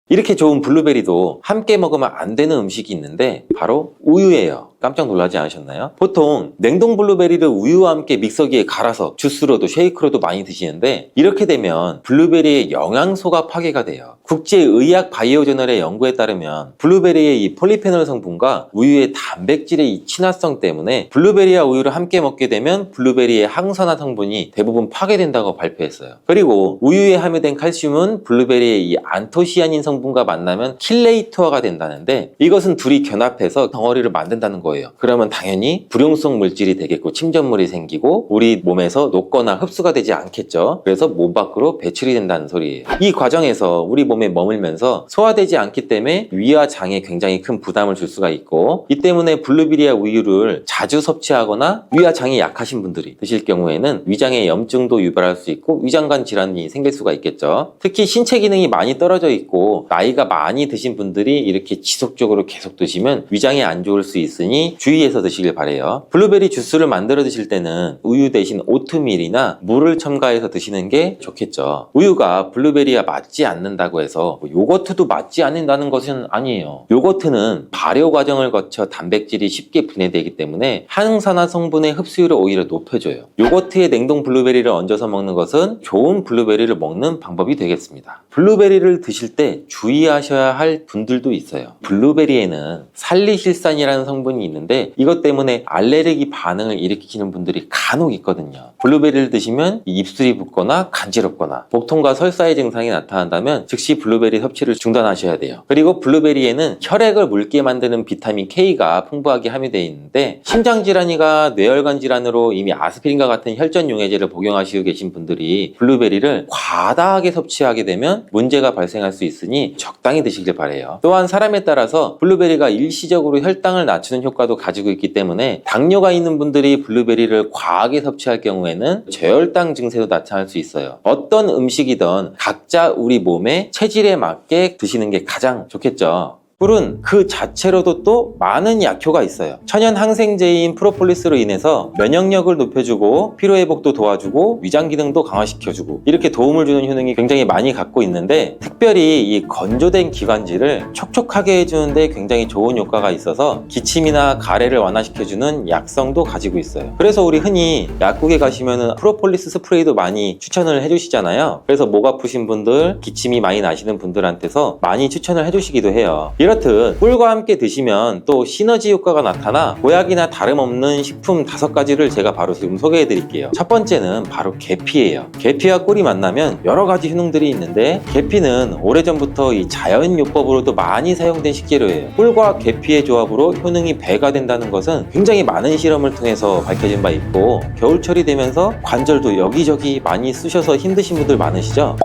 이렇게 좋은 블루베리도 함께 먹으면 안 되는 음식이 있는데 바로 우유예요. 깜짝 놀라지 않으셨나요? 보통 냉동 블루베리를 우유와 함께 믹서기에 갈아서 주스로도 쉐이크로도 많이 드시는데 이렇게 되면 블루베리의 영양소가 파괴가 돼요. 국제의학 바이오저널의 연구에 따르면 블루베리의 이 폴리페놀 성분과 우유의 단백질의 이 친화성 때문에 블루베리와 우유를 함께 먹게 되면 블루베리의 항산화 성분이 대부분 파괴된다고 발표했어요. 그리고 우유에 함유된 칼슘은 블루베리의 이 안토시아닌 성분과 만나면 킬레이터화가 된다는데 이것은 둘이 결합해서 덩어리를 만든다는 거예요. 그러면 당연히 불용성 물질이 되겠고 침전물이 생기고 우리 몸에서 녹거나 흡수가 되지 않겠죠. 그래서 몸 밖으로 배출이 된다는 소리예요. 이 과정에서 우리 몸에 머물면서 소화되지 않기 때문에 위와 장에 굉장히 큰 부담을 줄 수가 있고 이 때문에 블루베리와 우유를 자주 섭취하거나 위와 장이 약하신 분들이 드실 경우에는 위장에 염증도 유발할 수 있고 위장관 질환이 생길 수가 있겠죠. 특히 신체 기능이 많이 떨어져 있고 나이가 많이 드신 분들이 이렇게 지속적으로 계속 드시면 위장에 안 좋을 수 있으니 주의해서 드시길 바래요. 블루베리 주스를 만들어 드실 때는 우유 대신 오트밀이나 물을 첨가해서 드시는 게 좋겠죠. 우유가 블루베리와 맞지 않는다고 해서 요거트도 맞지 않는다는 것은 아니에요. 요거트는 발효 과정을 거쳐 단백질이 쉽게 분해되기 때문에 항산화 성분의 흡수율을 오히려 높여줘요. 요거트에 냉동 블루베리를 얹어서 먹는 것은 좋은 블루베리를 먹는 방법이 되겠습니다. 블루베리를 드실 때 주의하셔야 할 분들도 있어요. 블루베리에는 살리실산이라는 성분이 있는데 이것 때문에 알레르기 반응을 일으키는 분들이 간혹 있거든요. 블루베리를 드시면 입술이 붓거나 간지럽거나 복통과 설사의 증상이 나타난다면 즉시 블루베리 섭취를 중단하셔야 돼요. 그리고 블루베리에는 혈액을 묽게 만드는 비타민 K가 풍부하게 함유되어 있는데 심장질환이나 뇌혈관 질환으로 이미 아스피린과 같은 혈전 용해제를 복용하시고 계신 분들이 블루베리를 과다하게 섭취하게 되면 문제가 발생할 수 있으니 적당히 드시길 바래요. 또한 사람에 따라서 블루베리가 일시적으로 혈당을 낮추는 효과도 가지고 있기 때문에 당뇨가 있는 분들이 블루베리를 과하게 섭취할 경우에는 저혈당 증세도 나타날 수 있어요. 어떤 음식이든 각자 우리 몸의 체질에 맞게 드시는 게 가장 좋겠죠. 꿀은 그 자체로도 또 많은 약효가 있어요. 천연 항생제인 프로폴리스로 인해서 면역력을 높여주고 피로회복도 도와주고 위장 기능도 강화시켜주고 이렇게 도움을 주는 효능이 굉장히 많이 갖고 있는데 특별히 이 건조된 기관지를 촉촉하게 해주는데 굉장히 좋은 효과가 있어서 기침이나 가래를 완화시켜주는 약성도 가지고 있어요. 그래서 우리 흔히 약국에 가시면 프로폴리스 스프레이도 많이 추천을 해주시잖아요. 그래서 목 아프신 분들, 기침이 많이 나시는 분들한테서 많이 추천을 해주시기도 해요. 이렇듯 꿀과 함께 드시면 또 시너지 효과가 나타나 보약이나 다름없는 식품 5가지를 제가 바로 지금 소개해 드릴게요. 첫 번째는 바로 계피예요. 계피와 꿀이 만나면 여러 가지 효능들이 있는데 계피는 오래전부터 이 자연요법으로도 많이 사용된 식재료예요. 꿀과 계피의 조합으로 효능이 배가 된다는 것은 굉장히 많은 실험을 통해서 밝혀진 바 있고 겨울철이 되면서 관절도 여기저기 많이 쑤셔서 힘드신 분들 많으시죠?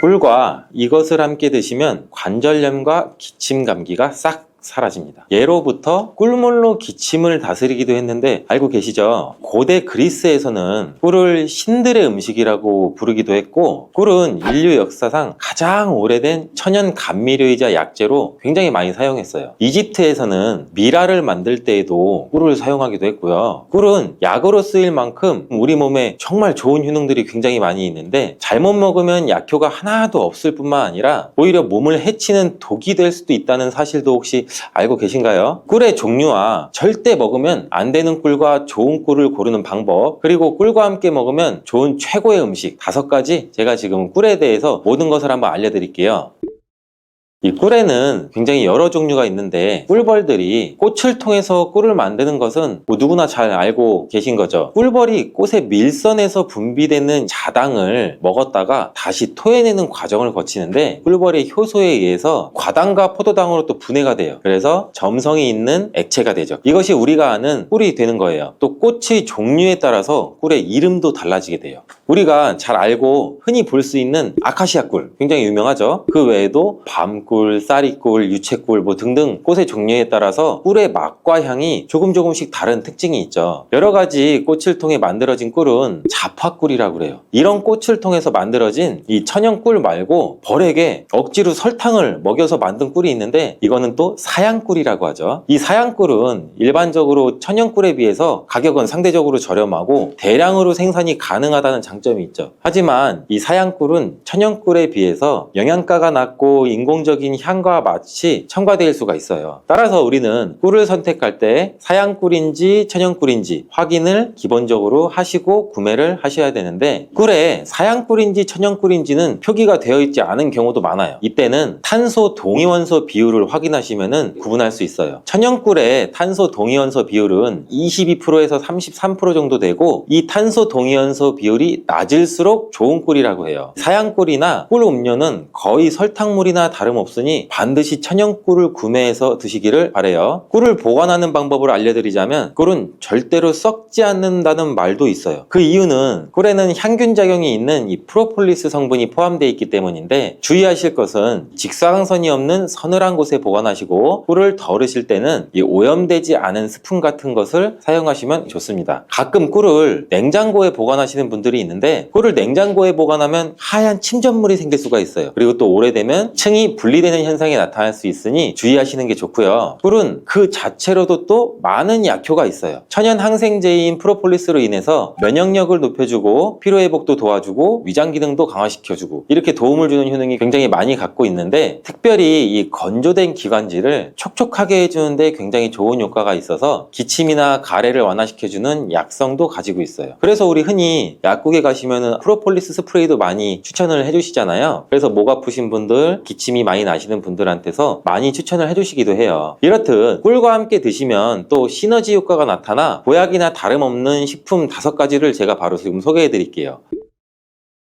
꿀과 이것을 함께 드시면 관절염과 기침 감기가 싹 사라집니다. 예로부터 꿀물로 기침을 다스리기도 했는데 알고 계시죠? 고대 그리스에서는 꿀을 신들의 음식이라고 부르기도 했고 꿀은 인류 역사상 가장 오래된 천연 감미료이자 약재로 굉장히 많이 사용했어요. 이집트에서는 미라를 만들 때에도 꿀을 사용하기도 했고요. 꿀은 약으로 쓰일 만큼 우리 몸에 정말 좋은 효능들이 굉장히 많이 있는데 잘못 먹으면 약효가 하나도 없을 뿐만 아니라 오히려 몸을 해치는 독이 될 수도 있다는 사실도 혹시 알고 계신가요? 꿀의 종류와 절대 먹으면 안 되는 꿀과 좋은 꿀을 고르는 방법, 그리고 꿀과 함께 먹으면 좋은 최고의 음식 5가지 제가 지금 꿀에 대해서 모든 것을 한번 알려드릴게요. 이 꿀에는 굉장히 여러 종류가 있는데 꿀벌들이 꽃을 통해서 꿀을 만드는 것은 뭐 누구나 잘 알고 계신 거죠. 꿀벌이 꽃의 밀선에서 분비되는 자당을 먹었다가 다시 토해내는 과정을 거치는데 꿀벌의 효소에 의해서 과당과 포도당으로 또 분해가 돼요. 그래서 점성이 있는 액체가 되죠. 이것이 우리가 아는 꿀이 되는 거예요. 또 꽃의 종류에 따라서 꿀의 이름도 달라지게 돼요. 우리가 잘 알고 흔히 볼 수 있는 아카시아 꿀 굉장히 유명하죠. 그 외에도 밤꿀, 쌀이꿀, 유채꿀 뭐 등등 꽃의 종류에 따라서 꿀의 맛과 향이 조금씩 다른 특징이 있죠. 여러 가지 꽃을 통해 만들어진 꿀은 자파꿀이라고 그래요. 이런 꽃을 통해서 만들어진 이 천연꿀 말고 벌에게 억지로 설탕을 먹여서 만든 꿀이 있는데 이거는 또 사양꿀이라고 하죠. 이 사양꿀은 일반적으로 천연꿀에 비해서 가격은 상대적으로 저렴하고 대량으로 생산이 가능하다는 장점이 있죠. 하지만 이 사양꿀은 천연꿀에 비해서 영양가가 낮고 인공적인 독보적인 향과 맛이 첨가될 수가 있어요. 따라서 우리는 꿀을 선택할 때 사양 꿀인지 천연 꿀인지 확인을 기본적으로 하시고 구매를 하셔야 되는데, 꿀에 사양 꿀인지 천연 꿀인지는 표기가 되어 있지 않은 경우도 많아요. 이때는 탄소 동위원소 비율을 확인하시면 구분할 수 있어요. 천연 꿀의 탄소 동위원소 비율은 22%에서 33% 정도 되고, 이 탄소 동위원소 비율이 낮을수록 좋은 꿀이라고 해요. 사양 꿀이나 꿀 음료는 거의 설탕물이나 다름없으니 반드시 천연 꿀을 구매해서 드시기를 바래요. 꿀을 보관하는 방법을 알려드리자면, 꿀은 절대로 썩지 않는다는 말도 있어요. 그 이유는 꿀에는 향균 작용이 있는 이 프로폴리스 성분이 포함되어 있기 때문인데, 주의하실 것은 직사광선이 없는 서늘한 곳에 보관하시고, 꿀을 덜으실 때는 이 오염되지 않은 스푼 같은 것을 사용하시면 좋습니다. 가끔 꿀을 냉장고에 보관하시는 분들이 있는데, 꿀을 냉장고에 보관하면 하얀 침전물이 생길 수가 있어요. 그리고 또 오래되면 층이 분리되는 현상이 나타날 수 있으니 주의하시는 게 좋고요. 꿀은 그 자체로도 또 많은 약효가 있어요. 천연 항생제인 프로폴리스로 인해서 면역력을 높여주고 피로회복도 도와주고 위장 기능도 강화시켜주고 이렇게 도움을 주는 효능이 굉장히 많이 갖고 있는데, 특별히 이 건조된 기관지를 촉촉하게 해주는데 굉장히 좋은 효과가 있어서 기침이나 가래를 완화시켜주는 약성도 가지고 있어요. 그래서 우리 흔히 약국에 가시면 프로폴리스 스프레이도 많이 추천을 해주시잖아요. 그래서 목 아프신 분들, 기침이 많이 나시는 분들한테서 많이 추천을 해주시기도 해요. 이렇듯 꿀과 함께 드시면 또 시너지 효과가 나타나 보약이나 다름없는 식품 5가지를 제가 바로 지금 소개해 드릴게요.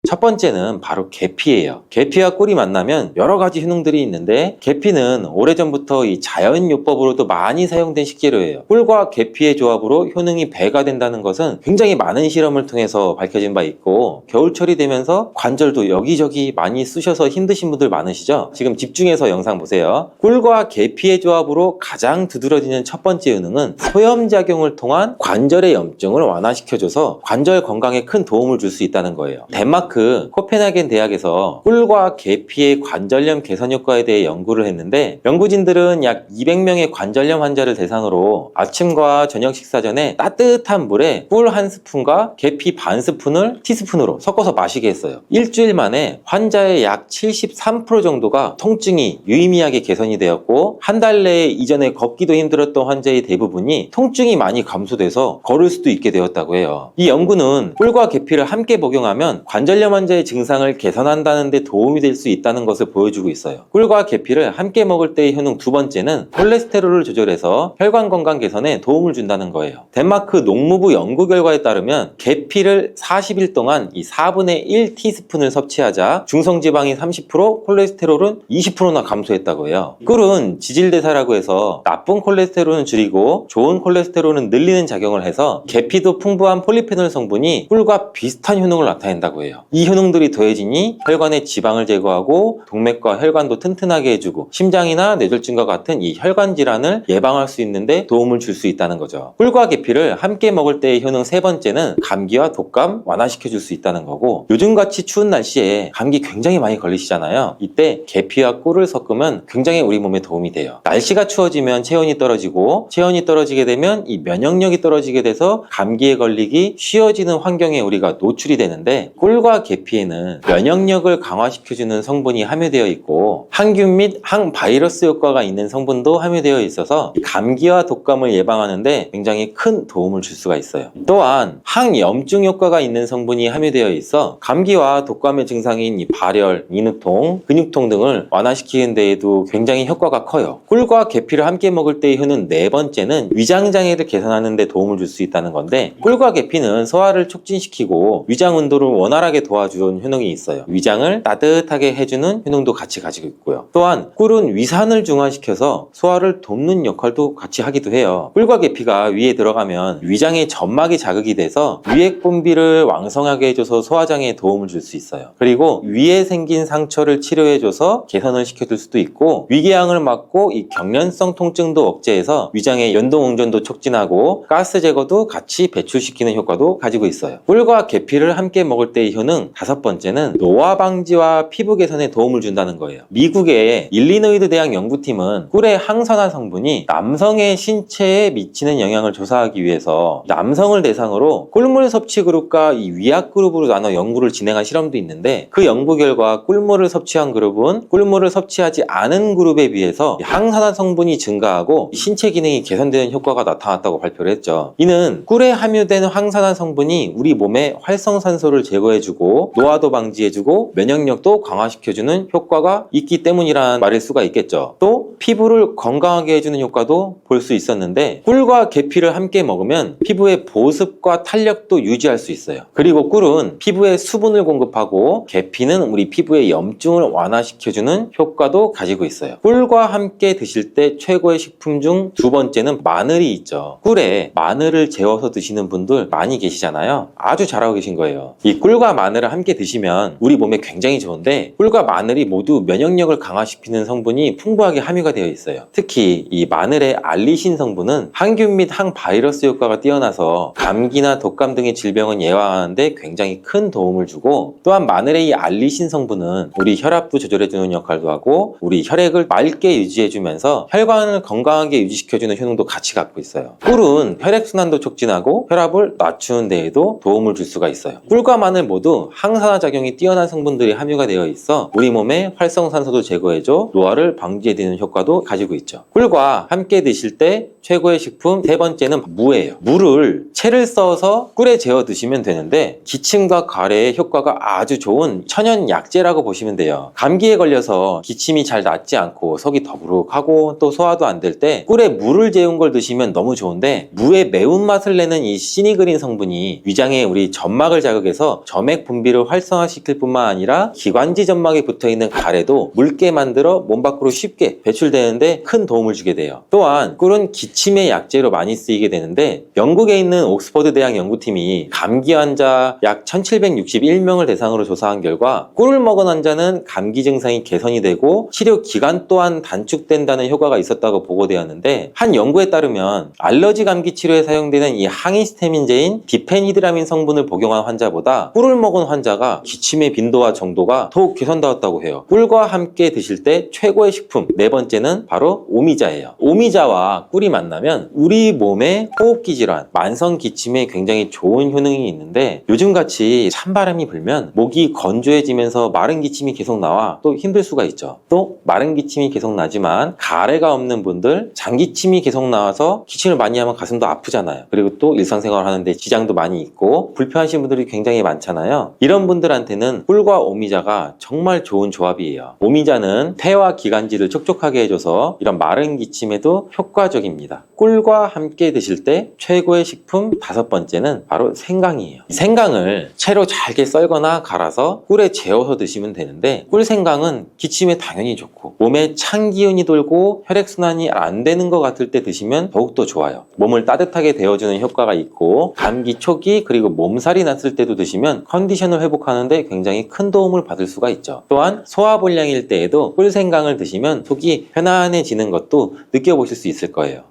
첫 번째는 바로 계피예요. 계피와 꿀이 만나면 여러 가지 효능들이 있는데, 계피는 오래전부터 이 자연요법으로도 많이 사용된 식재료예요. 꿀과 계피의 조합으로 효능이 배가 된다는 것은 굉장히 많은 실험을 통해서 밝혀진 바 있고, 겨울철이 되면서 관절도 여기저기 많이 쑤셔서 힘드신 분들 많으시죠? 지금 집중해서 영상 보세요. 꿀과 계피의 조합으로 가장 두드러지는 첫 번째 효능은 소염작용을 통한 관절의 염증을 완화시켜줘서 관절 건강에 큰 도움을 줄 수 있다는 거예요. 덴마크 코펜하겐 대학에서 꿀과 계피의 관절염 개선 효과에 대해 연구를 했는데, 연구진들은 약 200명의 관절염 환자를 대상으로 아침과 저녁 식사 전에 따뜻한 물에 꿀 1스푼과 계피 반 스푼을 티스푼으로 섞어서 마시게 했어요. 일주일 만에 환자의 약 73% 정도가 통증이 유의미하게 개선이 되었고, 한 달 내에 이전에 걷기도 힘들었던 환자의 대부분이 통증이 많이 감소돼서 걸을 수도 있게 되었다고 해요. 이 연구는 꿀과 계피를 함께 복용하면 관절염 환자의 증상을 개선한다는 데 도움이 될 수 있다는 것을 보여주고 있어요. 꿀과 계피를 함께 먹을 때의 효능 두 번째는 콜레스테롤을 조절해서 혈관 건강 개선에 도움을 준다는 거예요. 덴마크 농무부 연구 결과에 따르면 계피를 40일 동안 이 4분의 1 티스푼을 섭취하자 중성지방이 30%, 콜레스테롤은 20%나 감소했다고 해요. 꿀은 지질대사라고 해서 나쁜 콜레스테롤은 줄이고 좋은 콜레스테롤은 늘리는 작용을 해서, 계피도 풍부한 폴리페놀 성분이 꿀과 비슷한 효능을 나타낸다고 해요. 이 효능들이 더해지니 혈관의 지방을 제거하고 동맥과 혈관도 튼튼하게 해주고 심장이나 뇌졸중과 같은 이 혈관 질환을 예방할 수 있는데 도움을 줄 수 있다는 거죠. 꿀과 계피를 함께 먹을 때의 효능 세 번째는 감기와 독감 완화시켜 줄 수 있다는 거고, 요즘같이 추운 날씨에 감기 굉장히 많이 걸리시잖아요. 이때 계피와 꿀을 섞으면 굉장히 우리 몸에 도움이 돼요. 날씨가 추워지면 체온이 떨어지고, 체온이 떨어지게 되면 이 면역력이 떨어지게 돼서 감기에 걸리기 쉬워지는 환경에 우리가 노출이 되는데, 꿀과 계피에는 면역력을 강화시켜주는 성분이 함유되어 있고, 항균 및 항바이러스 효과가 있는 성분도 함유되어 있어서 감기와 독감을 예방하는데 굉장히 큰 도움을 줄 수가 있어요. 또한 항염증 효과가 있는 성분이 함유되어 있어 감기와 독감의 증상인 이 발열, 인후통, 근육통 등을 완화시키는 데에도 굉장히 효과가 커요. 꿀과 계피를 함께 먹을 때의 효능 네 번째는 위장장애를 개선하는 데 도움을 줄 수 있다는 건데, 꿀과 계피는 소화를 촉진시키고 위장 온도를 원활하게 도와주는 효능이 있어요. 위장을 따뜻하게 해주는 효능도 같이 가지고 있고요. 또한 꿀은 위산을 중화시켜서 소화를 돕는 역할도 같이 하기도 해요. 꿀과 계피가 위에 들어가면 위장의 점막이 자극이 돼서 위액 분비를 왕성하게 해줘서 소화장애에 도움을 줄 수 있어요. 그리고 위에 생긴 상처를 치료해줘서 개선을 시켜줄 수도 있고, 위궤양을 막고 이 경련성 통증도 억제해서 위장의 연동 응전도 촉진하고 가스 제거도 같이 배출시키는 효과도 가지고 있어요. 꿀과 계피를 함께 먹을 때의 효능 효능 다섯 번째는 노화 방지와 피부 개선에 도움을 준다는 거예요. 미국의 일리노이드 대학 연구팀은 꿀의 항산화 성분이 남성의 신체에 미치는 영향을 조사하기 위해서 남성을 대상으로 꿀물 섭취 그룹과 이 위약 그룹으로 나눠 연구를 진행한 실험도 있는데, 그 연구 결과 꿀물을 섭취한 그룹은 꿀물을 섭취하지 않은 그룹에 비해서 항산화 성분이 증가하고 신체 기능이 개선되는 효과가 나타났다고 발표를 했죠. 이는 꿀에 함유된 항산화 성분이 우리 몸에 활성산소를 제거해주고 노화도 방지해주고 면역력도 강화시켜주는 효과가 있기 때문이라는 말일 수가 있겠죠. 또 피부를 건강하게 해주는 효과도 볼 수 있었는데, 꿀과 계피를 함께 먹으면 피부의 보습과 탄력도 유지할 수 있어요. 그리고 꿀은 피부에 수분을 공급하고 계피는 우리 피부의 염증을 완화시켜주는 효과도 가지고 있어요. 꿀과 함께 드실 때 최고의 식품 중 두 번째는 마늘이 있죠. 꿀에 마늘을 재워서 드시는 분들 많이 계시잖아요. 아주 잘하고 계신 거예요. 이 꿀과 마늘을 함께 드시면 우리 몸에 굉장히 좋은데, 꿀과 마늘이 모두 면역력을 강화시키는 성분이 풍부하게 함유가 되어 있어요. 특히 이 마늘의 알리신 성분은 항균 및 항바이러스 효과가 뛰어나서 감기나 독감 등의 질병을 예방하는데 굉장히 큰 도움을 주고, 또한 마늘의 이 알리신 성분은 우리 혈압도 조절해주는 역할도 하고 우리 혈액을 맑게 유지해주면서 혈관을 건강하게 유지시켜주는 효능도 같이 갖고 있어요. 꿀은 혈액순환도 촉진하고 혈압을 낮추는 데에도 도움을 줄 수가 있어요. 꿀과 마늘 모두 항산화 작용이 뛰어난 성분들이 함유가 되어 있어 우리 몸에 활성산소도 제거해줘 노화를 방지해주는 효과도 가지고 있죠. 꿀과 함께 드실 때 최고의 식품 세 번째는 무예요. 무를 채를 써서 꿀에 재워 드시면 되는데, 기침과 가래에 효과가 아주 좋은 천연 약재라고 보시면 돼요. 감기에 걸려서 기침이 잘 낫지 않고 속이 더부룩하고 또 소화도 안 될 때 꿀에 무를 재운 걸 드시면 너무 좋은데, 무의 매운맛을 내는 이 시니그린 성분이 위장에 우리 점막을 자극해서 점액 분비를 활성화시킬 뿐만 아니라 기관지 점막에 붙어있는 가래도 묽게 만들어 몸 밖으로 쉽게 배출되는데 큰 도움을 주게 돼요. 또한 꿀은 기침의 약재로 많이 쓰이게 되는데, 영국에 있는 옥스퍼드 대학 연구팀이 감기 환자 약 1761명을 대상으로 조사한 결과 꿀을 먹은 환자는 감기 증상이 개선이 되고 치료 기간 또한 단축된다는 효과가 있었다고 보고되었는데, 한 연구에 따르면 알러지 감기 치료에 사용되는 이 항히스타민제인 디페니드라민 성분을 복용한 환자보다 꿀을 먹은 환자가 기침의 빈도와 정도가 더욱 개선되었다고 해요. 꿀과 함께 드실 때 최고의 식품 네 번째는 바로 오미자예요. 오미자와 꿀이 만나면 우리 몸의 호흡기 질환, 만성 기침에 굉장히 좋은 효능이 있는데, 요즘같이 찬바람이 불면 목이 건조해지면서 마른 기침이 계속 나와 또 힘들 수가 있죠. 또 마른 기침이 계속 나지만 가래가 없는 분들, 장기침이 계속 나와서 기침을 많이 하면 가슴도 아프잖아요. 그리고 또 일상생활 하는데 지장도 많이 있고 불편하신 분들이 굉장히 많잖아요. 이런 분들한테는 꿀과 오미자가 정말 좋은 조합이에요. 오미자는 폐와 기관지를 촉촉하게 해줘서 이런 마른 기침에도 효과적입니다. 꿀과 함께 드실 때 최고의 식품 다섯 번째는 바로 생강이에요. 생강을 채로 잘게 썰거나 갈아서 꿀에 재워서 드시면 되는데, 꿀생강은 기침에 당연히 좋고 몸에 찬 기운이 돌고 혈액순환이 안 되는 것 같을 때 드시면 더욱더 좋아요. 몸을 따뜻하게 데워주는 효과가 있고, 감기 초기 그리고 몸살이 났을 때도 드시면 컨디션을 회복하는데 굉장히 큰 도움을 받을 수가 있죠. 또한 소화불량일 때에도 꿀생강을 드시면 속이 편안해지는 것도 느껴보실 수 있을 거예요.